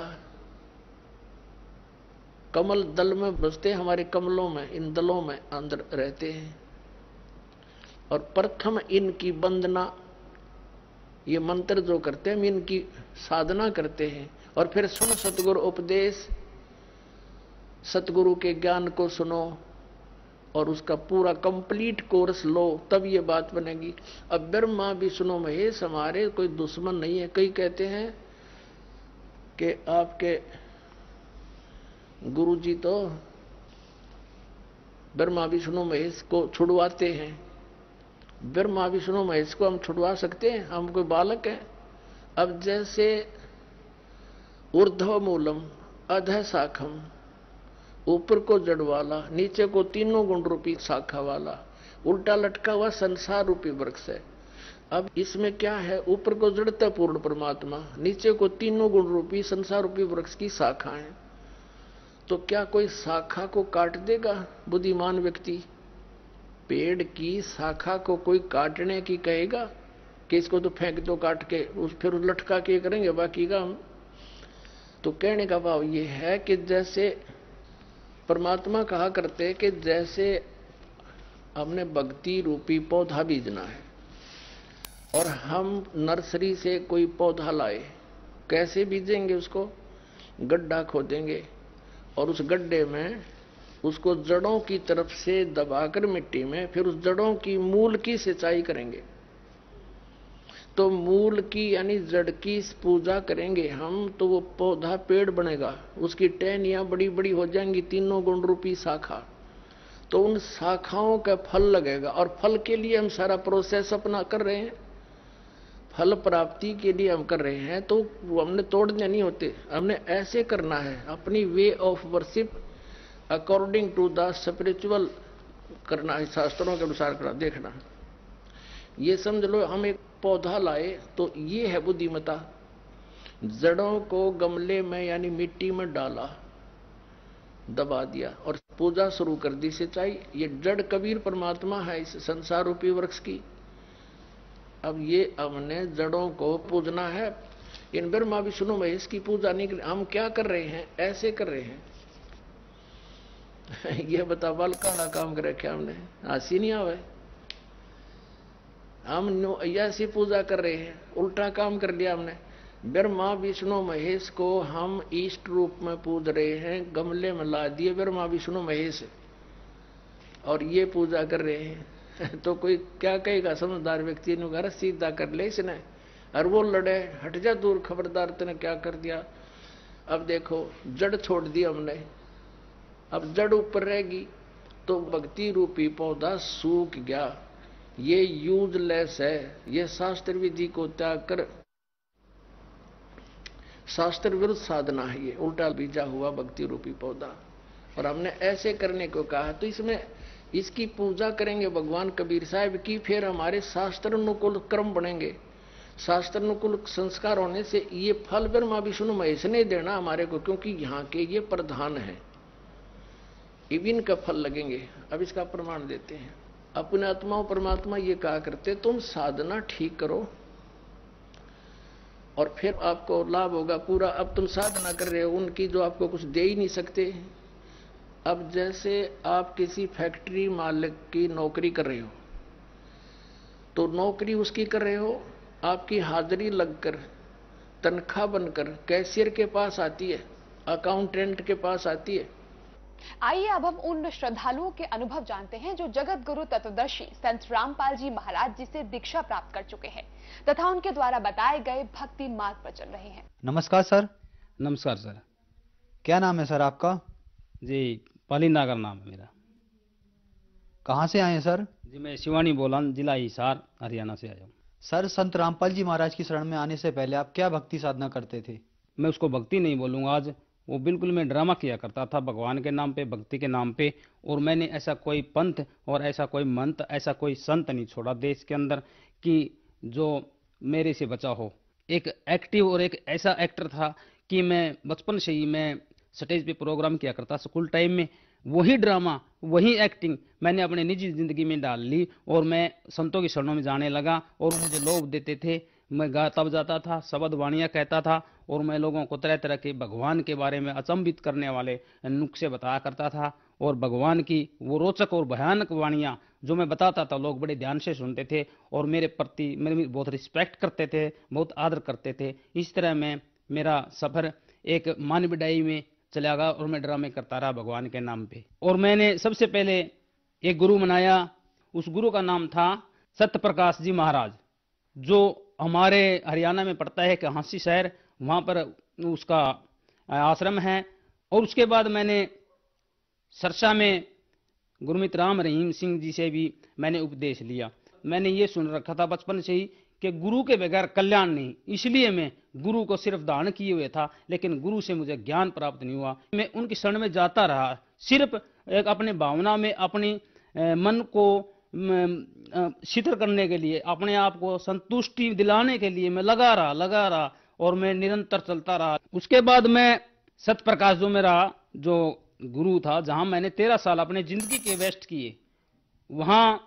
कमल दल में बसते, हमारे कमलों में, इन दलों में अंदर रहते हैं, और प्रथम इनकी वंदना, ये मंत्र जो करते हैं इनकी साधना करते हैं, और फिर सुन सतगुरु उपदेश, सतगुरु के ज्ञान को सुनो, और उसका पूरा कंप्लीट कोर्स लो, तब ये बात बनेगी। अब ब्रह्मा विष्णु महेश हमारे कोई दुश्मन नहीं है। कई कहते हैं कि आपके गुरुजी तो ब्रह्मा विष्णु महेश को छुड़वाते हैं। ब्रह्मा विष्णु महेश को हम छुड़वा सकते हैं? हम कोई बालक हैं? अब जैसे ऊर्ध्व मूलम अधः शाखम, ऊपर को जड़ वाला, नीचे को तीनों गुण रूपी शाखा वाला, उल्टा लटका हुआ संसार रूपी वृक्ष है। अब इसमें क्या है? ऊपर को जड़ता पूर्ण परमात्मा, नीचे को तीनों गुण रूपी संसार रूपी वृक्ष की शाखा है। तो क्या कोई शाखा को काट देगा बुद्धिमान व्यक्ति? पेड़ की शाखा को कोई काटने की कहेगा कि इसको तो फेंक दो काट के, फिर लटका के करेंगे बाकी का हम? तो कहने का भाव ये है कि जैसे परमात्मा कहा करते कि जैसे हमने भक्ति रूपी पौधा बीजना है और हम नर्सरी से कोई पौधा लाए, कैसे बीजेंगे? उसको गड्ढा खोदेंगे और उस गड्ढे में उसको जड़ों की तरफ से दबाकर मिट्टी में, फिर उस जड़ों की मूल की सिंचाई करेंगे। तो मूल की यानी जड़ की पूजा करेंगे हम, तो वो पौधा पेड़ बनेगा, उसकी टहनियां बड़ी बड़ी हो जाएंगी, तीनों गुण रूपी शाखा। तो उन शाखाओं का फल लगेगा, और फल के लिए हम सारा प्रोसेस अपना कर रहे हैं, फल प्राप्ति के लिए हम कर रहे हैं। तो वो हमने तोड़ने नहीं होते, हमने ऐसे करना है, अपनी way of worship according to the spiritual करना है, शास्त्रों के अनुसार करना। देखना, ये समझ लो हम एक पौधा लाए तो ये है बुद्धिमता। जड़ों को गमले में यानी मिट्टी में डाला, दबा दिया और पूजा शुरू कर दी, सिंचाई। ये जड़ कबीर परमात्मा है इस संसार रूपी वृक्ष की। अब ये हमने जड़ों को पूजना है। इन ब्रह्मा विष्णु महेश की पूजा नहीं कर, हम क्या कर रहे हैं? ऐसे कर रहे हैं। ये बता, बाल काला काम कर रखे हमने, हंसी नहीं आवे? हम ऐसी पूजा कर रहे हैं, उल्टा काम कर लिया हमने। ब्रह्मा विष्णु महेश को हम इष्ट रूप में पूज रहे हैं, गमले में ला दिए ब्रह्मा विष्णु महेश और ये पूजा कर रहे हैं। तो कोई क्या कहेगा? समझदार व्यक्ति ने घर सीधा कर ले इसने, और वो लड़े, हट जा दूर, खबरदार तूने क्या कर दिया। अब देखो, जड़ छोड़ दी हमने, अब जड़ ऊपर रहेगी तो भक्ति रूपी पौधा सूख गया। ये यूजलेस है, ये शास्त्र विधि को त्याग कर शास्त्र विरुद्ध साधना है, ये उल्टा बीजा हुआ भक्ति रूपी पौधा। और हमने ऐसे करने को कहा, तो इसमें इसकी पूजा करेंगे भगवान कबीर साहब की, फिर हमारे शास्त्र अनुकूल कर्म बनेंगे। शास्त्र अनुकूल संस्कार होने से ये फल ब्रह्मा विष्णु महेश ने देना हमारे को, क्योंकि यहाँ के ये प्रधान है, इविन का फल लगेंगे। अब इसका प्रमाण देते हैं। अपने आत्माओं परमात्मा ये कहा करते, तुम साधना ठीक करो और फिर आपको लाभ होगा पूरा। अब तुम साधना कर रहे हो उनकी जो आपको कुछ दे ही नहीं सकते। अब जैसे आप किसी फैक्ट्री मालिक की नौकरी कर रहे हो, तो नौकरी उसकी कर रहे हो, आपकी हाजिरी लगकर तनख्वाह बनकर कैशियर के पास आती है, अकाउंटेंट के पास आती है। आइए अब हम उन श्रद्धालुओं के अनुभव जानते हैं जो जगत गुरु तत्वदर्शी संत रामपाल जी महाराज जी से दीक्षा प्राप्त कर चुके हैं तथा उनके द्वारा बताए गए भक्ति मार्ग पर चल रहे हैं। नमस्कार सर। नमस्कार सर। क्या नाम है सर आपका? जी, पालीनागर नाम है मेरा। कहाँ से आए हैं सर? जी, मैं शिवानी बोलान, जिला हिसार, हरियाणा से आया हूँ। सर, संत रामपाल जी महाराज की शरण में आने से पहले आप क्या भक्ति साधना करते थे? मैं उसको भक्ति नहीं बोलूँगा आज, वो बिल्कुल मैं ड्रामा किया करता था भगवान के नाम पे, भक्ति के नाम पे। और मैंने ऐसा कोई पंथ और ऐसा कोई मंत्र, ऐसा कोई संत नहीं छोड़ा देश के अंदर कि जो मेरे से बचा हो। एक एक्टिव और एक ऐसा एक्टर था कि मैं बचपन से ही मैं स्टेज पे प्रोग्राम किया करता स्कूल टाइम में। वही ड्रामा, वही एक्टिंग मैंने अपने निजी जिंदगी में डाल ली और मैं संतों की शरणों में जाने लगा। और मुझे लोग देते थे, मैं गाता बजाता था, शब्द वाणियाँ कहता था और मैं लोगों को तरह तरह के भगवान के बारे में अचंभित करने वाले नुस्खे बताया करता था। और भगवान की वो रोचक और भयानक वाणियाँ जो मैं बताता था, लोग बड़े ध्यान से सुनते थे और मेरे प्रति मेरी बहुत रिस्पेक्ट करते थे, बहुत आदर करते थे। इस तरह में मेरा सफ़र एक मान बिडाई में चला गया और मैं ड्रामे करता रहा भगवान के नाम पे। और मैंने सबसे पहले एक गुरु बनाया। उस गुरु का नाम था सत्य प्रकाश जी महाराज, जो हमारे हरियाणा में पड़ता है कि हांसी शहर, वहां पर उसका आश्रम है। और उसके बाद मैंने सरसा में गुरमीत राम रहीम सिंह जी से भी मैंने उपदेश लिया। मैंने ये सुन रखा था बचपन से ही कि गुरु के बगैर कल्याण नहीं, इसलिए मैं गुरु को सिर्फ धारण किए हुए था, लेकिन गुरु से मुझे ज्ञान प्राप्त नहीं हुआ। मैं उनकी शरण में जाता रहा, सिर्फ एक अपने भावना में अपनी मन को शीतल करने के लिए, अपने आप को संतुष्टि दिलाने के लिए मैं लगा रहा और मैं निरंतर चलता रहा। उसके बाद मैं सत्य प्रकाश जो मेरा जो गुरु था, जहां मैंने 13 साल अपने जिंदगी के वेस्ट किए, वहां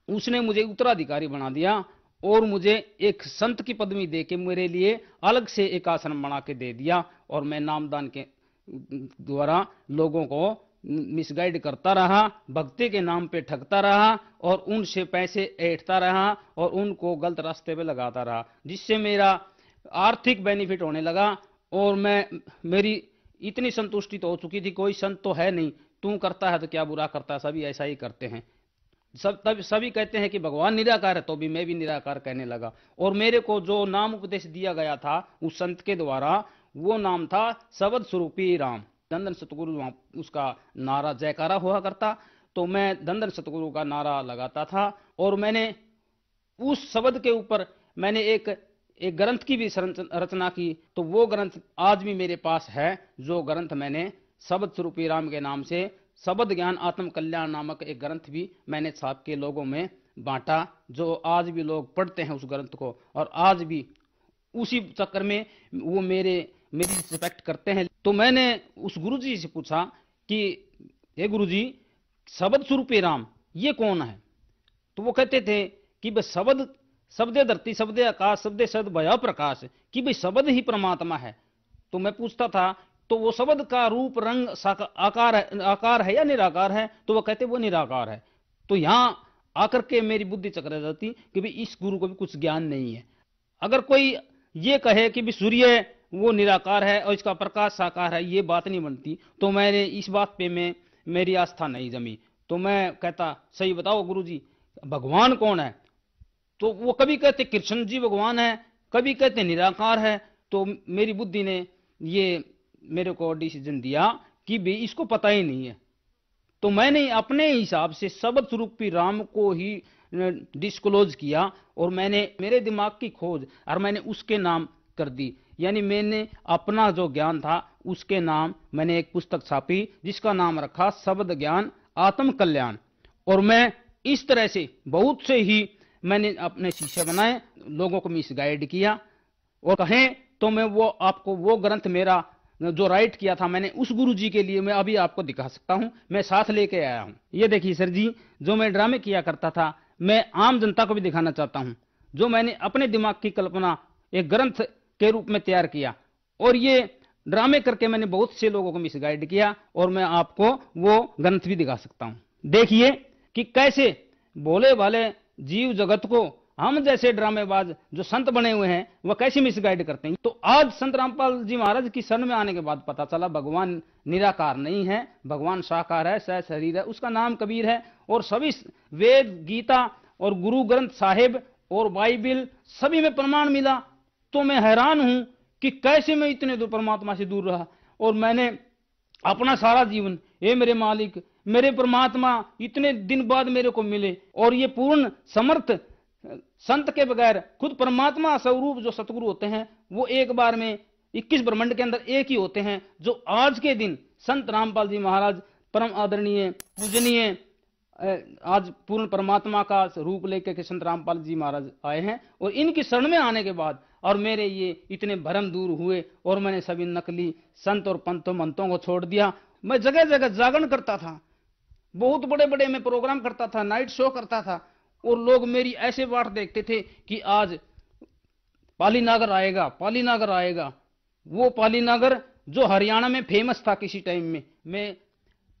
उसने मुझे उत्तराधिकारी बना दिया और मुझे एक संत की पदवी देके मेरे लिए अलग से एक आश्रम बना के दे दिया। और मैं नामदान के द्वारा लोगों को मिसगाइड करता रहा, भक्ति के नाम पे ठगता रहा और उनसे पैसे ऐंठता रहा और उनको गलत रास्ते पे लगाता रहा, जिससे मेरा आर्थिक बेनिफिट होने लगा। और मेरी इतनी संतुष्टि तो हो चुकी थी, कोई संत तो है नहीं, तू करता है तो क्या बुरा करता है, सभी ऐसा ही करते हैं। सभी कहते हैं कि भगवान निराकार है, तो भी मैं भी निराकार कहने लगा। और मेरे को जो नाम उपदेश दिया गया था उस संत के द्वारा, वो नाम था शब्द स्वरूपी राम। धन सतगुरु उसका नारा जयकारा हुआ करता, तो मैं धन सतगुरु का नारा लगाता था। और मैंने उस शब्द के ऊपर मैंने एक ग्रंथ की भी रचना की, तो वो ग्रंथ आज भी मेरे पास है। जो ग्रंथ मैंने शब्द स्वरूपी राम के नाम से शब्द ज्ञान आत्म कल्याण नामक एक ग्रंथ भी मैंने छाप के लोगों में बांटा, जो आज भी लोग पढ़ते हैं उस ग्रंथ को, और आज भी उसी चक्कर में वो मेरी रिस्पेक्ट करते हैं। तो मैंने उस गुरुजी से पूछा कि हे गुरुजी, शब्द स्वरूपी राम ये कौन है? तो वो कहते थे कि भाई शब्दे धरती, शब्दे आकाश, शब्दे सद भया प्रकाश, कि भाई शब्द ही परमात्मा है। तो मैं पूछता था तो वो शब्द का रूप रंग आकार है या निराकार है? तो वो कहते वो निराकार है। तो यहां आकर के मेरी बुद्धि चकर जाती कि भाई इस गुरु को भी कुछ ज्ञान नहीं है। अगर कोई ये कहे कि भाई सूर्य वो निराकार है और इसका प्रकाश साकार है, ये बात नहीं बनती। तो मैंने इस बात पे मेरी आस्था नहीं जमी। तो मैं कहता सही बताओ गुरुजी, भगवान कौन है? तो वो कभी कहते कृष्ण जी भगवान है, कभी कहते निराकार है। तो मेरी बुद्धि ने ये मेरे को डिसीजन दिया कि भाई इसको पता ही नहीं है। तो मैंने अपने हिसाब से शब्द स्वरूपी राम को ही डिस्क्लोज किया और मैंने मेरे दिमाग की खोज और मैंने उसके नाम कर दी। यानी मैंने अपना जो ज्ञान था उसके नाम मैंने एक पुस्तक छापी जिसका नाम रखा शब्द ज्ञान आत्म कल्याण। और मैं इस तरह से बहुत से ही मैंने अपने शिष्य बनाए, लोगों को मिसगाइड किया। और कहें तो मैं वो आपको वो ग्रंथ मेरा जो राइट किया था मैंने उस गुरु जी के लिए मैं अभी आपको दिखा सकता हूं, मैं साथ लेके आया हूं। ये देखिए सर जी, जो मैं ड्रामे किया करता था मैं आम जनता को भी दिखाना चाहता हूं। जो मैंने अपने दिमाग की कल्पना एक ग्रंथ के रूप में तैयार किया और ये ड्रामे करके मैंने बहुत से लोगों को मिसगाइड किया और मैं आपको वो ग्रंथ भी दिखा सकता हूं। देखिए कि कैसे भोले भाले जीव जगत को हम जैसे ड्रामेबाज जो संत बने हुए हैं वह कैसे मिसगाइड करते हैं। तो आज संत रामपाल जी महाराज की शरण में आने के बाद पता चला भगवान निराकार नहीं है, भगवान साकार है, सह शरीर है, उसका नाम कबीर है। और सभी वेद गीता और गुरु ग्रंथ साहिब और बाइबिल सभी में प्रमाण मिला। तो मैं हैरान हूं कि कैसे मैं इतने दूर परमात्मा से दूर रहा। और मैंने अपना सारा जीवन, ये मेरे मालिक, मेरे परमात्मा इतने दिन बाद मेरे को मिले और ये पूर्ण समर्थ संत के बगैर खुद परमात्मा स्वरूप जो सतगुरु होते हैं वो एक बार में 21 ब्रह्मांड के अंदर एक ही होते हैं। जो आज के दिन संत रामपाल जी महाराज परम आदरणीय पूजनीय आज पूर्ण परमात्मा का रूप लेकर के संत रामपाल जी महाराज आए हैं। और इनकी शरण में आने के बाद और मेरे ये इतने भरम दूर हुए और मैंने सभी नकली संत और पंतों मंतों को छोड़ दिया। मैं जगह जगह जागरण करता था, बहुत बड़े बड़े मैं प्रोग्राम करता था, नाइट शो करता था और लोग मेरी ऐसे बात देखते थे कि आज पालीनागर आएगा, पालीनागर आएगा। वो पालीनागर जो हरियाणा में फेमस था किसी टाइम में। मैं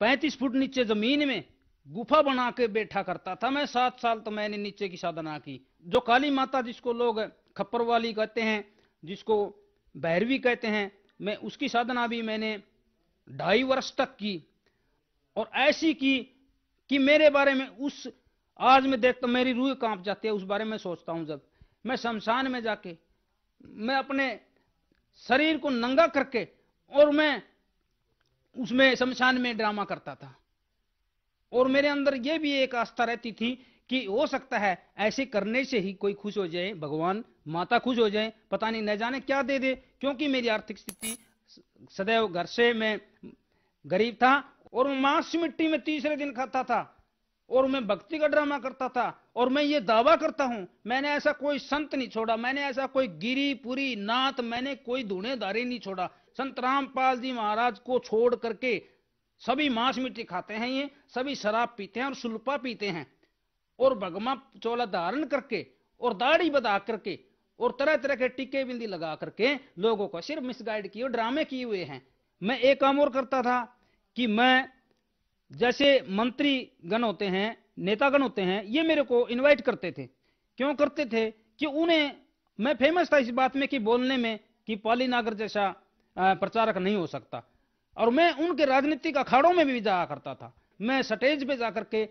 35 फुट नीचे जमीन में गुफा बना के बैठा करता था। मैं 7 साल तो मैंने नीचे की साधना की। जो काली माता जिसको लोग खप्पर वाली कहते हैं, जिसको भैरवी कहते हैं, मैं उसकी साधना भी मैंने 2.5 वर्ष तक की। और ऐसी की कि मेरे बारे में उस आज मैं देखता मेरी रूह कांप जाती है उस बारे में सोचता हूं। जब मैं शमशान में जाके मैं अपने शरीर को नंगा करके और मैं उसमें शमशान में ड्रामा करता था, और मेरे अंदर यह भी एक आस्था रहती थी कि हो सकता है ऐसे करने से ही कोई खुश हो जाए, भगवान माता खुश हो जाए, पता नहीं न जाने क्या दे दे। क्योंकि मेरी आर्थिक स्थिति सदैव घर से मैं गरीब था, और मांस मिट्टी में तीसरे दिन खाता था, और मैं भक्ति का ड्रामा करता था। और मैं ये दावा करता हूं मैंने ऐसा कोई संत नहीं छोड़ा, मैंने ऐसा कोई गिरी पुरी नाथ, मैंने कोई धुनेदारी नहीं छोड़ा। संत रामपाल जी महाराज को छोड़ करके सभी मांस मिट्टी खाते हैं, ये सभी शराब पीते हैं और सुल्पा पीते हैं, और भगमा चोला धारण करके और दाढ़ी बधा करके और तरह तरह के टीके बिंदी लगा करके लोगों को सिर्फ मिसगाइड किए, ड्रामे किए हुए हैं। मैं एक काम और करता था कि मैं जैसे मंत्री गण होते हैं, नेतागण होते हैं, ये मेरे को इनवाइट करते थे। क्यों करते थे कि उन्हें मैं फेमस था इस बात में कि बोलने में कि पाली नागर जैसा प्रचारक नहीं हो सकता, और मैं उनके राजनीतिक अखाड़ों में भी जाया करता था। मैं स्टेज पे जाकर के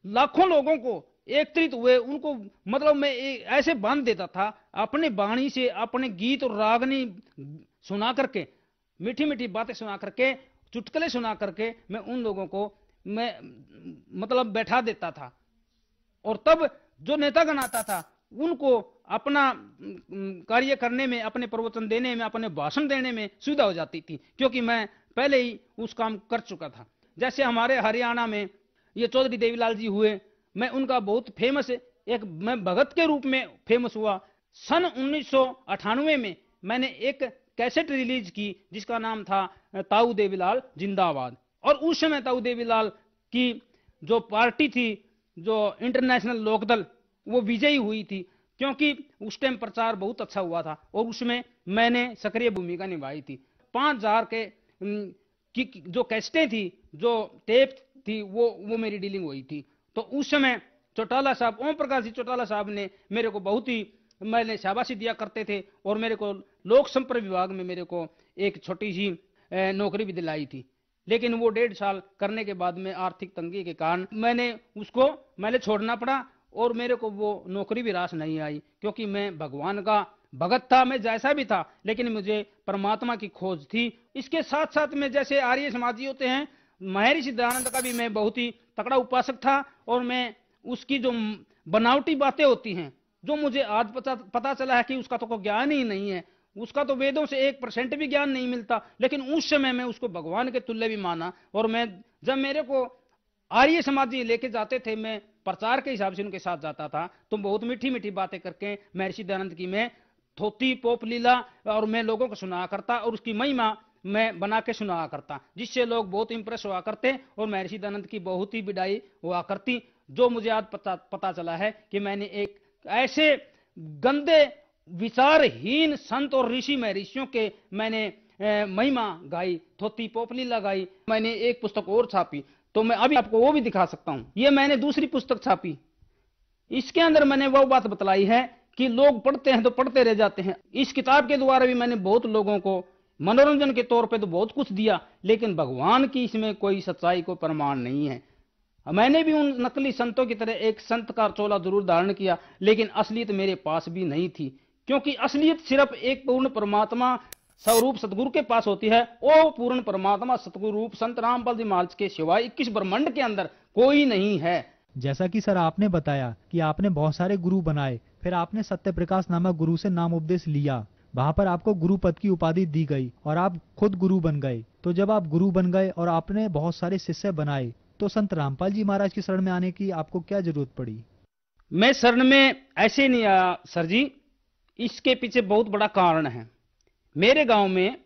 लाखों लोगों को एकत्रित हुए उनको मतलब मैं ऐसे बांध देता था अपनी वाणी से, अपने गीत और रागनी सुना करके, मीठी मीठी बातें सुना करके, चुटकुले सुना करके मैं उन लोगों को मैं मतलब बैठा देता था। और तब जो नेतागण आता था उनको अपना कार्य करने में, अपने प्रवचन देने में, अपने भाषण देने में सुविधा हो जाती थी, क्योंकि मैं पहले ही उस काम कर चुका था। जैसे हमारे हरियाणा में ये चौधरी देवीलाल जी हुए, मैं उनका बहुत फेमस एक मैं भगत के रूप में फेमस हुआ। सन 1998 में मैंने एक कैसेट रिलीज की जिसका नाम था ताऊ देवीलाल जिंदाबाद, और उस समय ताऊ देवीलाल की जो पार्टी थी, जो इंटरनेशनल लोकदल, वो विजयी हुई थी, क्योंकि उस टाइम प्रचार बहुत अच्छा हुआ था और उसमें मैंने सक्रिय भूमिका निभाई थी। 5000 की जो कैसेटें थी, जो टेप थी, वो मेरी डीलिंग हुई थी। तो उस समय चौटाला साहब, ओम प्रकाश जी चौटाला साहब ने मेरे को बहुत ही मैंने शाबाशी दिया करते थे, और मेरे को लोक संपर्क विभाग में मेरे को एक छोटी सी नौकरी भी दिलाई थी। लेकिन वो 1.5 साल करने के बाद में आर्थिक तंगी के कारण मैंने छोड़ना पड़ा, और मेरे को वो नौकरी भी रास नहीं आई, क्योंकि मैं भगवान का भगत था, मैं जैसा भी था, लेकिन मुझे परमात्मा की खोज थी। इसके साथ साथ में जैसे आर्य समाजी होते हैं, महर्षि दयानंद का भी मैं बहुत ही तकड़ा उपासक था, और मैं उसकी जो बनावटी बातें होती हैं, जो मुझे आज पता चला है कि उसका तो कोई ज्ञान ही नहीं है, उसका तो वेदों से 1% भी ज्ञान नहीं मिलता, लेकिन उस समय मैं उसको भगवान के तुल्य भी माना। और मैं जब मेरे को आर्य समाजी लेके जाते थे, मैं प्रचार के हिसाब से उनके साथ जाता था, तो बहुत मीठी मीठी बातें करके महर्षि दयानंद की मैं थोती पोप लीला और मैं लोगों को सुनाया करता, और उसकी महिमा मैं बना के सुनाया करता, जिससे लोग बहुत इंप्रेस हुआ करते और महर्षि दयानंद की बहुत ही बिडाई हुआ करती। जो मुझे आज पता चला है कि मैंने एक ऐसे गंदे विचारहीन संत और ऋषि महर्षियों के मैंने महिमा गाई, थोती पोपलीला गाई। मैंने एक पुस्तक और छापी, तो मैं अभी आपको वो भी दिखा सकता हूं। ये मैंने दूसरी पुस्तक छापी, इसके अंदर मैंने वो बात बतलाई है कि लोग पढ़ते हैं तो पढ़ते रह जाते हैं। इस किताब के द्वारा भी मैंने बहुत लोगों को मनोरंजन के तौर पे तो बहुत कुछ दिया, लेकिन भगवान की इसमें कोई सच्चाई को प्रमाण नहीं है। मैंने भी उन नकली संतों की तरह एक संत का चोला जरूर धारण किया, लेकिन असलियत मेरे पास भी नहीं थी, क्योंकि असलियत सिर्फ एक पूर्ण परमात्मा स्वरूप सतगुरु के पास होती है। वो पूर्ण परमात्मा सतगुरु रूप संत रामपाल जी महाराज के सिवाय 21 ब्रह्मांड के अंदर कोई नहीं है। जैसा कि सर आपने बताया कि आपने बहुत सारे गुरु बनाए, फिर आपने सत्य प्रकाश नामक गुरु से नाम उपदेश लिया, वहां पर आपको गुरु पद की उपाधि दी गई और आप खुद गुरु बन गए। तो जब आप गुरु बन गए और आपने बहुत सारे शिष्य बनाए, तो संत रामपाल जी महाराज की शरण में आने की आपको क्या जरूरत पड़ी? मैं शरण में ऐसे नहीं आया सर जी, इसके पीछे बहुत बड़ा कारण है। मेरे गांव में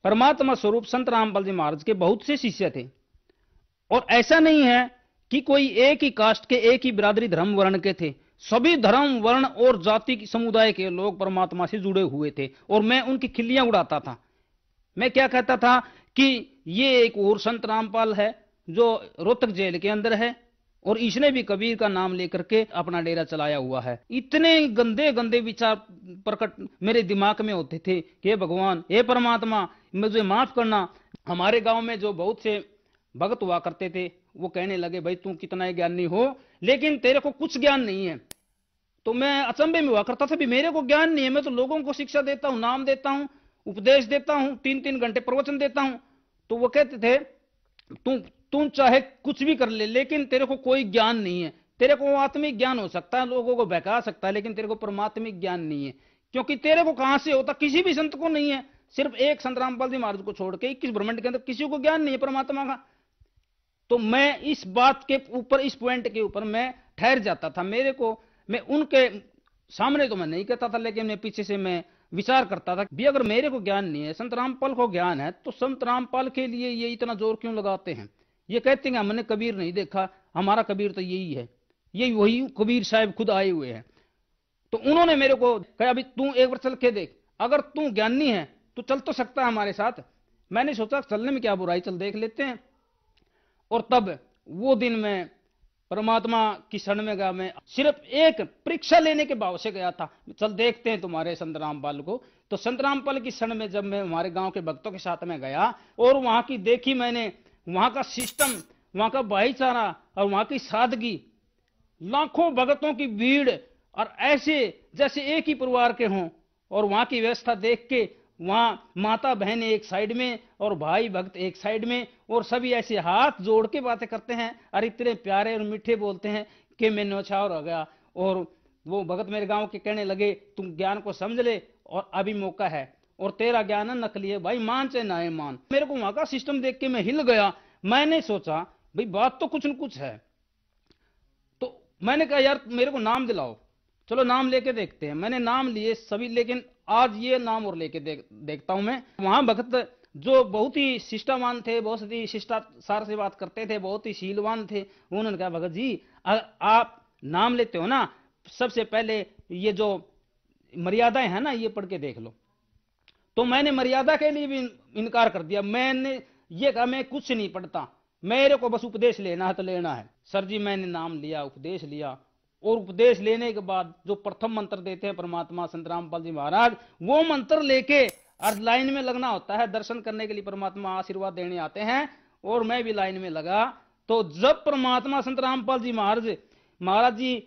परमात्मा स्वरूप संत रामपाल जी महाराज के बहुत से शिष्य थे, और ऐसा नहीं है कि कोई एक ही कास्ट के, एक ही बिरादरी धर्म वर्ण के थे। सभी धर्म वर्ण और जाति समुदाय के लोग परमात्मा से जुड़े हुए थे, और मैं उनकी खिल्लियां उड़ाता था। मैं क्या कहता था कि ये एक और संत रामपाल है जो रोहतक जेल के अंदर है, और इसने भी कबीर का नाम लेकर के अपना डेरा चलाया हुआ है। इतने गंदे गंदे विचार प्रकट मेरे दिमाग में होते थे कि हे भगवान, हे परमात्मा, मुझे माफ करना। हमारे गांव में जो बहुत से भगत हुआ करते थे, वो कहने लगे भाई तू कितना ज्ञानी हो लेकिन तेरे को कुछ ज्ञान नहीं है। तो मैं अचंभे में हुआ करता था, भी मेरे को ज्ञान नहीं है, मैं तो लोगों को शिक्षा देता हूं, नाम देता हूं, उपदेश देता हूं, 3-3 घंटे प्रवचन देता हूं। तो वो कहते थे तू चाहे कुछ भी कर ले लेकिन तेरे को कोई ज्ञान नहीं है, तेरे को आत्मिक ज्ञान हो सकता है, लोगों को बहका सकता है, लेकिन तेरे को परमात्मिक ज्ञान नहीं है। क्योंकि तेरे को कहां से होता, किसी भी संत को नहीं है, सिर्फ एक संत रामपाल जी महाराज को छोड़ के 21 ब्रह्मांड के अंदर किसी को ज्ञान नहीं है परमात्मा का। तो मैं इस बात के ऊपर, इस पॉइंट के ऊपर मैं ठहर जाता था। मेरे को, मैं उनके सामने तो मैं नहीं कहता था, लेकिन मैं पीछे से मैं विचार करता था भी अगर मेरे को ज्ञान नहीं है, संत रामपाल को ज्ञान है, तो संत रामपाल के लिए ये इतना जोर क्यों लगाते हैं। ये कहते हैं हमने कबीर नहीं देखा, हमारा कबीर तो यही है, यही वही कबीर साहब खुद आए हुए हैं। तो उन्होंने मेरे को कहा अभी तू एक बार चल के देख, अगर तू ज्ञानी है तो चल तो सकता है हमारे साथ। मैंने सोचा चलने में क्या बुराई, चल देख लेते हैं। और तब वो दिन मैं परमात्मा की शरण में गया। मैं सिर्फ एक परीक्षा लेने के भाव से गया था, चल देखते हैं तुम्हारे संत रामपाल को। तो संत रामपाल की शरण में जब मैं हमारे गांव के भक्तों के साथ में गया और वहां की देखी मैंने, वहां का सिस्टम, वहां का भाईचारा और वहां की सादगी, लाखों भक्तों की भीड़ और ऐसे जैसे एक ही परिवार के हों, और वहां की व्यवस्था देख के वहां माता बहन एक साइड में और भाई भक्त एक साइड में, और सभी ऐसे हाथ जोड़ के बातें करते हैं और इतने प्यारे और मीठे बोलते हैं कि मैं न्यौछावर हो गया। और वो भगत मेरे गांव के कहने लगे तुम ज्ञान को समझ ले और अभी मौका है, और तेरा ज्ञान नकली है भाई, मान चाहे ना मान। मेरे को वहां का सिस्टम देख के मैं हिल गया। मैंने सोचा भाई बात तो कुछ न कुछ है। तो मैंने कहा यार मेरे को नाम दिलाओ, चलो नाम लेके देखते हैं। मैंने नाम लिए सभी, लेकिन आज ये नाम और लेके देखता हूं मैं। वहां भगत जो बहुत ही शिष्टावान थे, बहुत ही शिष्टाचार से बात करते थे, बहुत ही शीलवान थे, उन्होंने कहा भगत जी आप नाम लेते हो ना, सबसे पहले ये जो मर्यादाएं हैं ना ये पढ़ के देख लो। तो मैंने मर्यादा के लिए भी इनकार कर दिया। मैंने ये कहा मैं कुछ नहीं पढ़ता, मेरे को बस उपदेश लेना है तो लेना है। सर जी मैंने नाम लिया, उपदेश लिया, और उपदेश लेने के बाद जो प्रथम मंत्र देते हैं परमात्मा संत रामपाल जी महाराज, वो मंत्र लेके और लाइन में लगना होता है दर्शन करने के लिए। परमात्मा आशीर्वाद देने आते हैं और मैं भी लाइन में लगा। तो जब परमात्मा संत रामपाल जी महाराज जी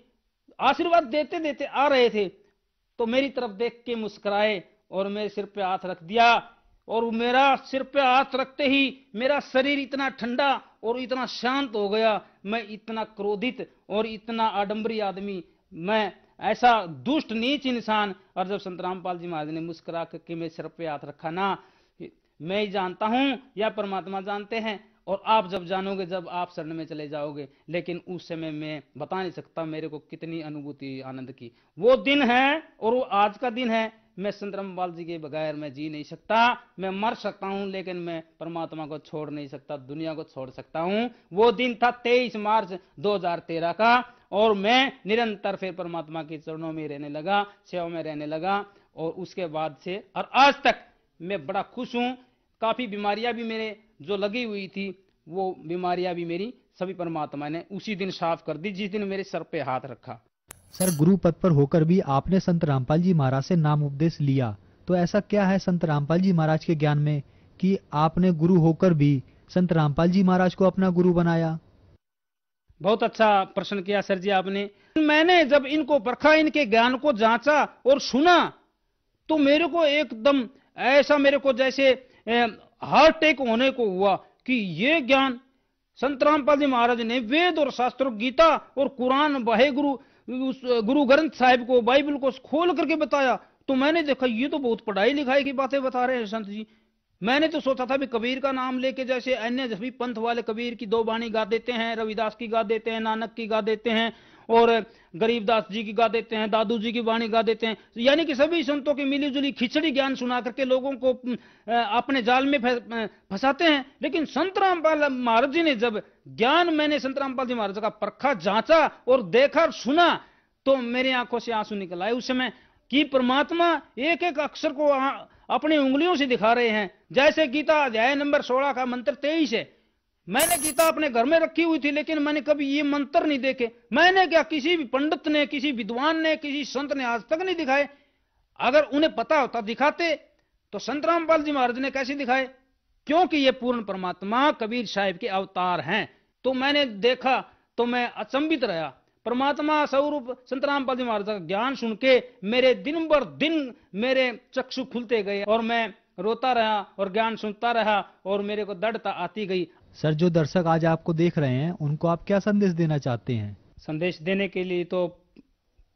आशीर्वाद देते देते आ रहे थे, तो मेरी तरफ देख के मुस्कुराए और मेरे सिर पे हाथ रख दिया। और मेरा सिर पे हाथ रखते ही मेरा शरीर इतना ठंडा और इतना शांत हो गया। मैं इतना क्रोधित और इतना आडंबरी आदमी, मैं ऐसा दुष्ट नीच इंसान। और जब संत रामपाल जी महाराज ने मुस्कुरा करके मेरे सिर पे हाथ रखा ना, मैं ही जानता हूं या परमात्मा जानते हैं, और आप जब जानोगे जब आप शरण में चले जाओगे। लेकिन उस समय मैं बता नहीं सकता मेरे को कितनी अनुभूति आनंद की। वो दिन है और वो आज का दिन है। मैं संत रामपाल जी के बगैर मैं जी नहीं सकता। मैं मर सकता हूं लेकिन मैं परमात्मा को छोड़ नहीं सकता, दुनिया को छोड़ सकता हूं। वो दिन था 23 मार्च 2013 का, और मैं निरंतर फिर परमात्मा के चरणों में रहने लगा, सेवा में रहने लगा। और उसके बाद से और आज तक मैं बड़ा खुश हूं। काफी बीमारियां भी मेरे जो लगी हुई थी, वो बीमारियां भी मेरी सभी परमात्मा ने उसी दिन साफ कर दी जिस दिन मेरे सर पे हाथ रखा। सर गुरु पद पर होकर भी आपने संत रामपाल जी महाराज से नाम उपदेश लिया, तो ऐसा क्या है संत रामपाल जी महाराज के ज्ञान में कि आपने गुरु होकर भी संत रामपाल जी महाराज को अपना गुरु बनाया? बहुत अच्छा प्रश्न किया सर जी आपने। मैंने जब इनको परखा, इनके ज्ञान को जांचा और सुना, तो मेरे को एकदम ऐसा, मेरे को जैसे हार्ट अटैक होने को हुआ कि ये ज्ञान संत रामपाल जी महाराज ने वेद और शास्त्रों, गीता और कुरान, वाहे गुरु ग्रंथ साहिब को, बाइबल को खोल करके बताया। तो मैंने देखा ये तो बहुत पढ़ाई लिखाई की बातें बता रहे हैं संत जी। मैंने तो सोचा था भी कबीर का नाम लेके जैसे अन्य सभी पंथ वाले कबीर की 2 बाणी गा देते हैं, रविदास की गा देते हैं, नानक की गा देते हैं, और गरीबदास जी की गा देते हैं, दादू जी की वाणी गा देते हैं, यानी कि सभी संतों की मिलीजुली खिचड़ी ज्ञान सुना करके लोगों को अपने जाल में फंसाते हैं। लेकिन संत रामपाल महाराज जी ने जब ज्ञान, मैंने संत रामपाल जी महाराज का परखा, जांचा और देखा और सुना, तो मेरी आंखों से आंसू निकल आए उस समय कि परमात्मा एक एक अक्षर को अपनी उंगलियों से दिखा रहे हैं। जैसे गीता अध्याय नंबर 16 का मंत्र 23 है। मैंने गीता अपने घर में रखी हुई थी, लेकिन मैंने कभी ये मंत्र नहीं देखे। मैंने क्या, किसी भी पंडित ने, किसी विद्वान ने, किसी संत ने आज तक नहीं दिखाए। अगर उन्हें पता होता दिखाते, तो संत रामपाल जी महाराज ने कैसे दिखाए? क्योंकि ये पूर्ण परमात्मा कबीर साहिब के अवतार हैं। तो मैंने देखा तो मैं अचंभित रहा। परमात्मा स्वरूप संत रामपाल जी महाराज का ज्ञान सुन के मेरे दिन भर दिन मेरे चक्षु खुलते गए और मैं रोता रहा और ज्ञान सुनता रहा और मेरे को दृढ़ता आती गई। सर, जो दर्शक आज आपको देख रहे हैं उनको आप क्या संदेश देना चाहते हैं? संदेश देने के लिए तो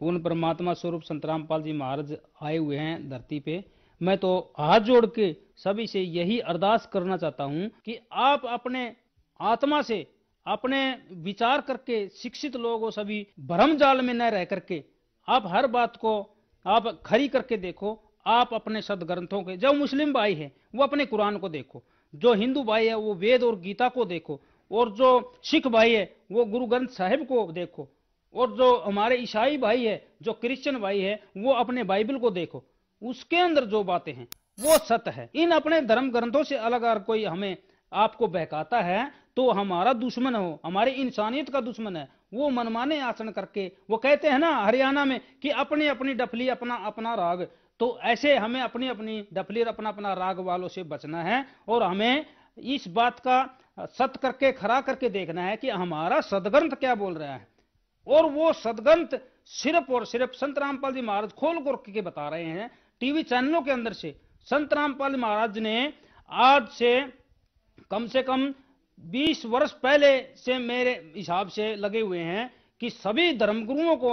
पूर्ण परमात्मा स्वरूप संत रामपाल जी महाराज आए हुए हैं धरती पे। मैं तो हाथ जोड़ के सभी से यही अरदास करना चाहता हूं कि आप अपने आत्मा से अपने विचार करके शिक्षित लोगों सभी भ्रम जाल में न रह करके आप हर बात को आप खरी करके देखो। आप अपने सदग्रंथों के, जो मुस्लिम भाई है वो अपने कुरान को देखो, जो हिंदू भाई है वो वेद और गीता को देखो, और जो सिख भाई है वो गुरु ग्रंथ साहिब को देखो, और जो हमारे ईसाई भाई है, जो क्रिश्चियन भाई है, वो अपने बाइबल को देखो। उसके अंदर जो बातें हैं वो सत्य है। इन अपने धर्म ग्रंथों से अलग अगर कोई हमें आपको बहकाता है तो हमारा दुश्मन हो, हमारी इंसानियत का दुश्मन है। वो मनमाने आचरण करके, वो कहते हैं ना हरियाणा में कि अपनी अपनी डफली अपना अपना राग, तो ऐसे हमें अपनी अपनी डफली और अपना अपना राग वालों से बचना है और हमें इस बात का सत्य करके खरा करके देखना है कि हमारा सदग्रंथ क्या बोल रहा है। और वो सदग्रंथ सिर्फ और सिर्फ संत रामपाल जी महाराज खोल के बता रहे हैं टीवी चैनलों के अंदर से। संत रामपाल महाराज ने आज से कम 20 वर्ष पहले से मेरे हिसाब से लगे हुए हैं कि सभी धर्मगुरुओं को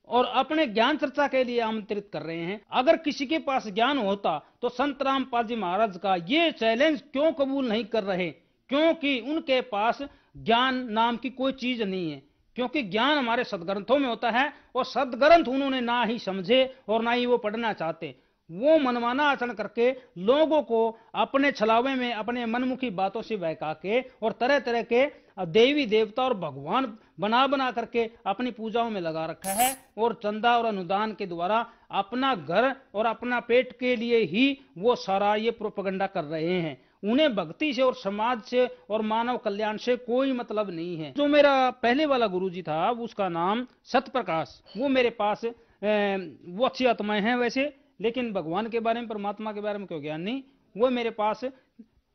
और अपने ज्ञान चर्चा के लिए आमंत्रित कर रहे हैं। अगर किसी के पास ज्ञान होता तो संत रामपाल जी महाराज का ये चैलेंज क्यों कबूल नहीं कर रहे? क्योंकि उनके पास ज्ञान नाम की कोई चीज नहीं है, क्योंकि ज्ञान हमारे सदग्रंथों में होता है और सदग्रंथ उन्होंने ना ही समझे और ना ही वो पढ़ना चाहते। वो मनमाना आचरण करके लोगों को अपने छलावे में अपने मनमुखी बातों से बहका के और तरह तरह के देवी देवता और भगवान बना करके अपनी पूजाओं में लगा रखा है और चंदा और अनुदान के द्वारा अपना घर और अपना पेट के लिए ही वो सारा ये प्रोपेगेंडा कर रहे हैं। उन्हें भक्ति से और समाज से और मानव कल्याण से कोई मतलब नहीं है। जो मेरा पहले वाला गुरुजी था उसका नाम सतप्रकाश, वो मेरे पास वो अच्छी आत्माएं हैं वैसे, लेकिन भगवान के बारे में परमात्मा के बारे में कोई ज्ञान नहीं। वो मेरे पास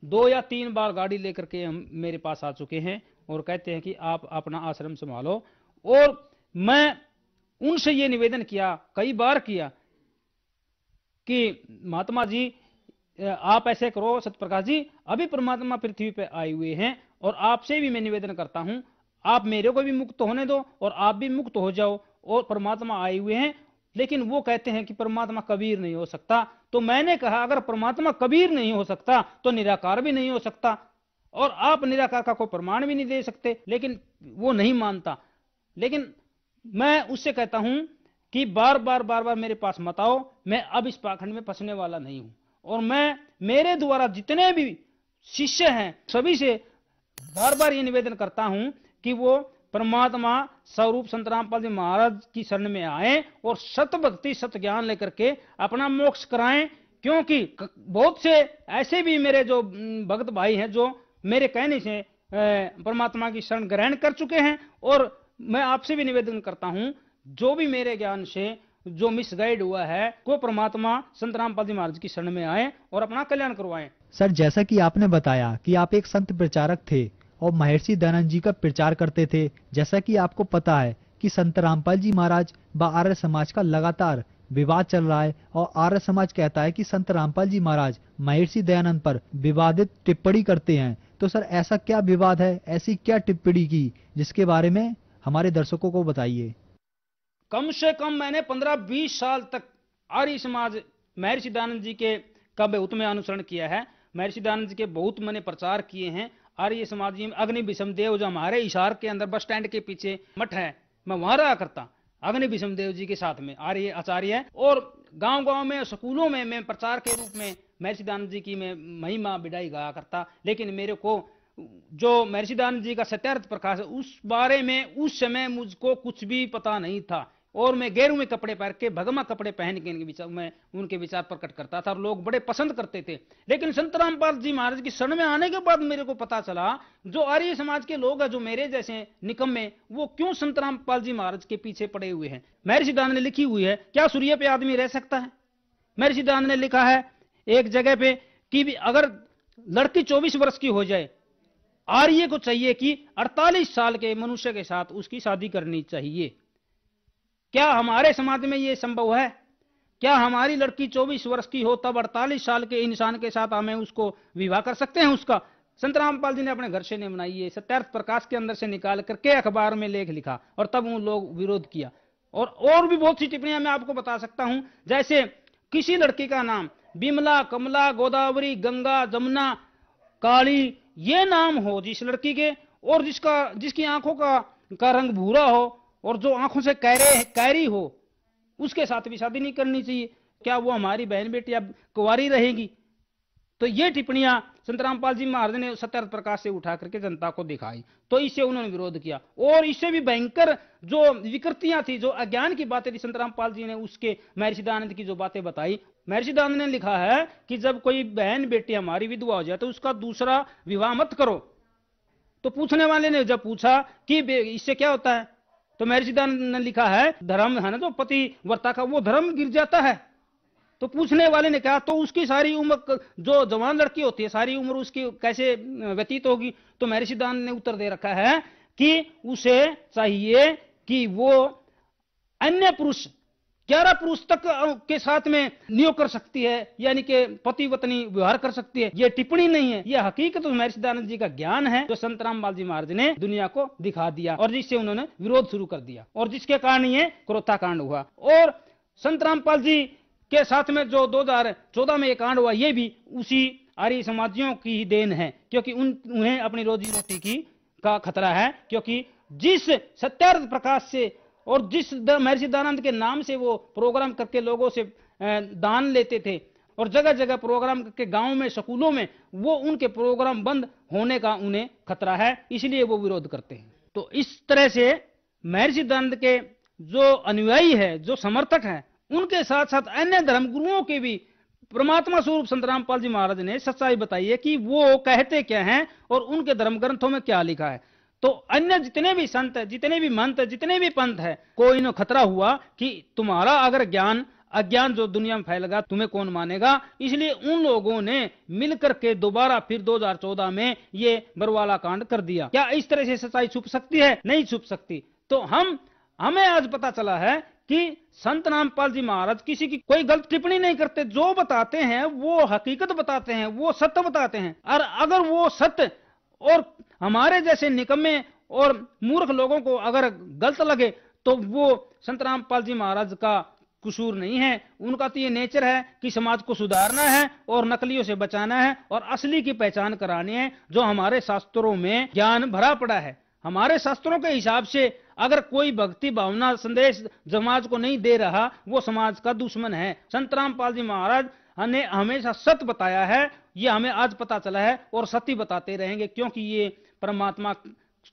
2 या 3 बार गाड़ी लेकर के हम मेरे पास आ चुके हैं और कहते हैं कि आप अपना आश्रम संभालो। और मैं उनसे ये निवेदन किया, कई बार किया कि महात्मा जी आप ऐसे करो, सतप्रकाश जी अभी परमात्मा पृथ्वी पे आए हुए हैं और आपसे भी मैं निवेदन करता हूं आप मेरे को भी मुक्त होने दो और आप भी मुक्त हो जाओ, और परमात्मा आए हुए हैं। लेकिन वो कहते हैं कि परमात्मा कबीर नहीं हो सकता। तो मैंने कहा अगर परमात्मा कबीर नहीं हो सकता तो निराकार भी नहीं हो सकता, और आप निराकार का कोई प्रमाण भी नहीं दे सकते। लेकिन वो नहीं मानता। लेकिन मैं उससे कहता हूं कि बार बार मेरे पास मत आओ, मैं अब इस पाखंड में फंसने वाला नहीं हूं। और मैं मेरे द्वारा जितने भी शिष्य हैं सभी से बार ये निवेदन करता हूं कि वो परमात्मा स्वरूप संत रामपाल जी महाराज की शरण में आए और सत भक्ति सत ज्ञान लेकर के अपना मोक्ष कराएं। क्योंकि बहुत से ऐसे भी मेरे जो भक्त भाई हैं जो मेरे कहने से परमात्मा की शरण ग्रहण कर चुके हैं। और मैं आपसे भी निवेदन करता हूं जो भी मेरे ज्ञान से जो मिसगाइड हुआ है वो परमात्मा संत रामपाल जी महाराज की शरण में आए और अपना कल्याण करवाएं। सर, जैसा कि आपने बताया कि आप एक संत प्रचारक थे और महर्षि दयानंद जी का प्रचार करते थे, जैसा कि आपको पता है कि संत रामपाल जी महाराज व आर्य समाज का लगातार विवाद चल रहा है और आर्य समाज कहता है कि संत रामपाल जी महाराज महर्षि दयानंद पर विवादित टिप्पणी करते हैं। तो सर ऐसा क्या विवाद है, ऐसी क्या टिप्पणी की जिसके बारे में हमारे दर्शकों को बताइए। कम से कम मैंने 15-20 साल तक आर्य समाज महर्षि दयानंद जी के का बहुत में अनुसरण किया है। महर्षि दयानंद जी के बहुत मैंने प्रचार किए हैं। आर्य समाज में अग्नि विषम देव जो हमारे हिसार के अंदर बस स्टैंड के पीछे मठ है, मैं वहां रहा करता अग्नि विषम देव जी के साथ में आर्य आचार्य है। और गांव में स्कूलों में मैं प्रचार के रूप में महर्षि दयानंद जी की मैं महिमा बिडाई गाया करता। लेकिन मेरे को जो महर्षि दयानंद जी का सत्यार्थ प्रकाश है उस बारे में उस समय मुझको कुछ भी पता नहीं था, और मैं गेरुए कपड़े पहन के भगमा कपड़े पहन के मैं उनके विचार प्रकट करता था और लोग बड़े पसंद करते थे। लेकिन संत रामपाल जी महाराज की शरण में आने के बाद मेरे को पता चला जो आर्य समाज के लोग हैं जो मेरे जैसे निकम्मे वो क्यों संत रामपाल जी महाराज के पीछे पड़े हुए हैं। महर्षि दयानंद ने लिखी हुई है क्या सूर्य पे आदमी रह सकता है। महर्षि दयानंद ने लिखा है एक जगह पे कि अगर लड़की 24 वर्ष की हो जाए, आर्य को चाहिए कि 48 साल के मनुष्य के साथ उसकी शादी करनी चाहिए। क्या हमारे समाज में यह संभव है? क्या हमारी लड़की 24 वर्ष की हो तब 48 साल के इंसान के साथ हमें उसको विवाह कर सकते हैं? उसका संत रामपाल जी ने अपने घर से नहीं बनाई है, सत्यार्थ प्रकाश के अंदर से निकाल करके अखबार में लेख लिखा और तब उन लोग विरोध किया। और भी बहुत सी टिप्पणियां मैं आपको बता सकता हूं। जैसे किसी लड़की का नाम बिमला, कमला, गोदावरी, गंगा, जमुना, काली ये नाम हो जिस लड़की के, और जिसकी आंखों का रंग भूरा हो और जो आंखों से कैरी हो, उसके साथ भी शादी नहीं करनी चाहिए। क्या वो हमारी बहन बेटी अब कुंवारी रहेगी? तो ये टिप्पणियां संत रामपाल जी महाराज ने सत्यार्थ प्रकाश से उठा करके जनता को दिखाई, तो इससे उन्होंने विरोध किया। और इससे भी भयंकर जो विकृतियां थी, जो अज्ञान की बातें थी, संत रामपाल जी ने उसके महर्षि दयानंद की जो बातें बताई। महर्षि दयानंद ने लिखा है कि जब कोई बहन बेटी हमारी विधवा हो जाए तो उसका दूसरा विवाह मत करो। तो पूछने वाले ने जब पूछा कि इससे क्या होता है, तो महर्षि दयानंद ने लिखा है धर्म है ना जो पति वर्ता का, वो धर्म गिर जाता है। तो पूछने वाले ने कहा तो उसकी सारी उम्र, जो जवान लड़की होती है सारी उम्र उसकी कैसे व्यतीत होगी? तो महर्षि दयानंद ने उत्तर दे रखा है कि उसे चाहिए कि वो अन्य पुरुष 11 पुरुष तक के साथ में नियोग कर सकती है, यानी कि पति पत्नी व्यवहार कर सकती है। यह टिप्पणी नहीं है, यह हकीकत महर्षि दयानंद जी का ज्ञान है जो संत रामपाल जी महाराज ने दुनिया को दिखा दिया और जिससे उन्होंने विरोध शुरू कर दिया और जिसके कारण ये क्रोधाकांड हुआ। और संत रामपाल जी के साथ में जो 2014 में एक कांड हुआ, ये भी उसी आर्य समाजियों की ही देन है, क्योंकि उन्हें अपनी रोजी रोटी का खतरा है। क्योंकि जिस सत्यार्थ प्रकाश से और जिस महर्षि दयानंद के नाम से वो प्रोग्राम करके लोगों से दान लेते थे और जगह जगह प्रोग्राम करके गांव में, स्कूलों में, वो उनके प्रोग्राम बंद होने का उन्हें खतरा है, इसलिए वो विरोध करते हैं। तो इस तरह से महर्षि दयानंद के जो अनुयायी है, जो समर्थक है, उनके साथ साथ अन्य धर्मगुरुओं के भी परमात्मा स्वरूप संत रामपाल जी महाराज ने सच्चाई बताई है कि वो कहते क्या हैं और उनके धर्म ग्रंथों में क्या लिखा है। तो अन्य जितने भी संत है, जितने भी मंत है, जितने भी पंथ है, कोई न खतरा हुआ कि तुम्हारा अगर अज्ञान जो दुनिया में फैलेगा तुम्हें कौन मानेगा। इसलिए उन लोगों ने मिलकर के दोबारा फिर 2014 में ये बरवाला कांड कर दिया। क्या इस तरह से सच्चाई छुप सकती है? नहीं छुप सकती। तो हमें आज पता चला है कि संत रामपाल जी महाराज किसी की कोई गलत टिप्पणी नहीं करते, जो बताते हैं वो हकीकत बताते हैं, वो सत्य बताते हैं। और अगर वो सत्य और हमारे जैसे निकम्मे और मूर्ख लोगों को अगर गलत लगे तो वो संत रामपाल जी महाराज का कसूर नहीं है। उनका तो ये नेचर है कि समाज को सुधारना है और नकलियों से बचाना है और असली की पहचान करानी है, जो हमारे शास्त्रों में ज्ञान भरा पड़ा है। हमारे शास्त्रों के हिसाब से अगर कोई भक्ति भावना संदेश समाज को नहीं दे रहा, वो समाज का दुश्मन है। संत रामपाल जी महाराज ने हमेशा सत्य बताया है, ये हमें आज पता चला है और सत्य बताते रहेंगे, क्योंकि ये परमात्मा,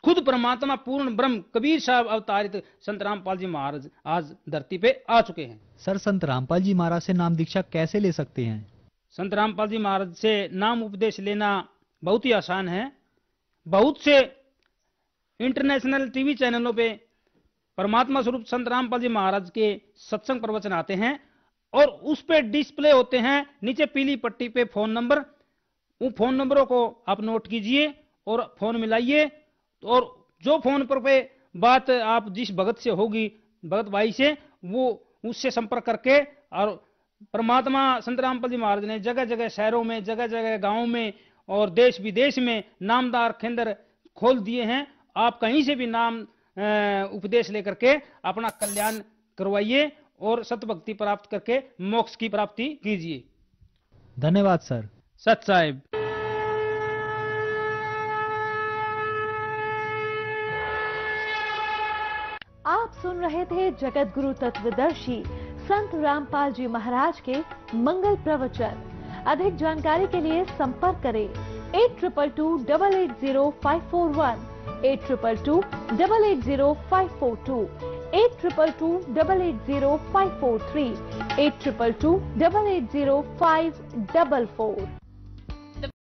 खुद परमात्मा पूर्ण ब्रह्म कबीर साहब अवतारित संत रामपाल जी महाराज आज धरती पे आ चुके हैं। सर, संत रामपाल जी महाराज से नाम दीक्षा कैसे ले सकते हैं? संत रामपाल जी महाराज से नाम उपदेश लेना बहुत ही आसान है। बहुत से इंटरनेशनल टीवी चैनलों पे परमात्मा स्वरूप संत रामपाल जी महाराज के सत्संग प्रवचन आते हैं और उस पे डिस्प्ले होते हैं नीचे पीली पट्टी पे फोन नंबर। उन फोन नंबरों को आप नोट कीजिए और फोन मिलाइए, और जो फोन पर पे बात आप जिस भगत से होगी, भगत भाई से, वो उससे संपर्क करके, और परमात्मा संत रामपाल जी महाराज ने जगह जगह शहरों में, जगह जगह गांव में और देश विदेश में नामदार केंद्र खोल दिए हैं। आप कहीं से भी नाम उपदेश लेकर के अपना कल्याण करवाइए और सतभक्ति प्राप्त करके मोक्ष की प्राप्ति कीजिए। धन्यवाद सर। सत साहिब। आप सुन रहे थे जगत गुरु तत्वदर्शी संत रामपाल जी महाराज के मंगल प्रवचन। अधिक जानकारी के लिए संपर्क करें 8222880541, 8222880542, 8222880543, 8222880544।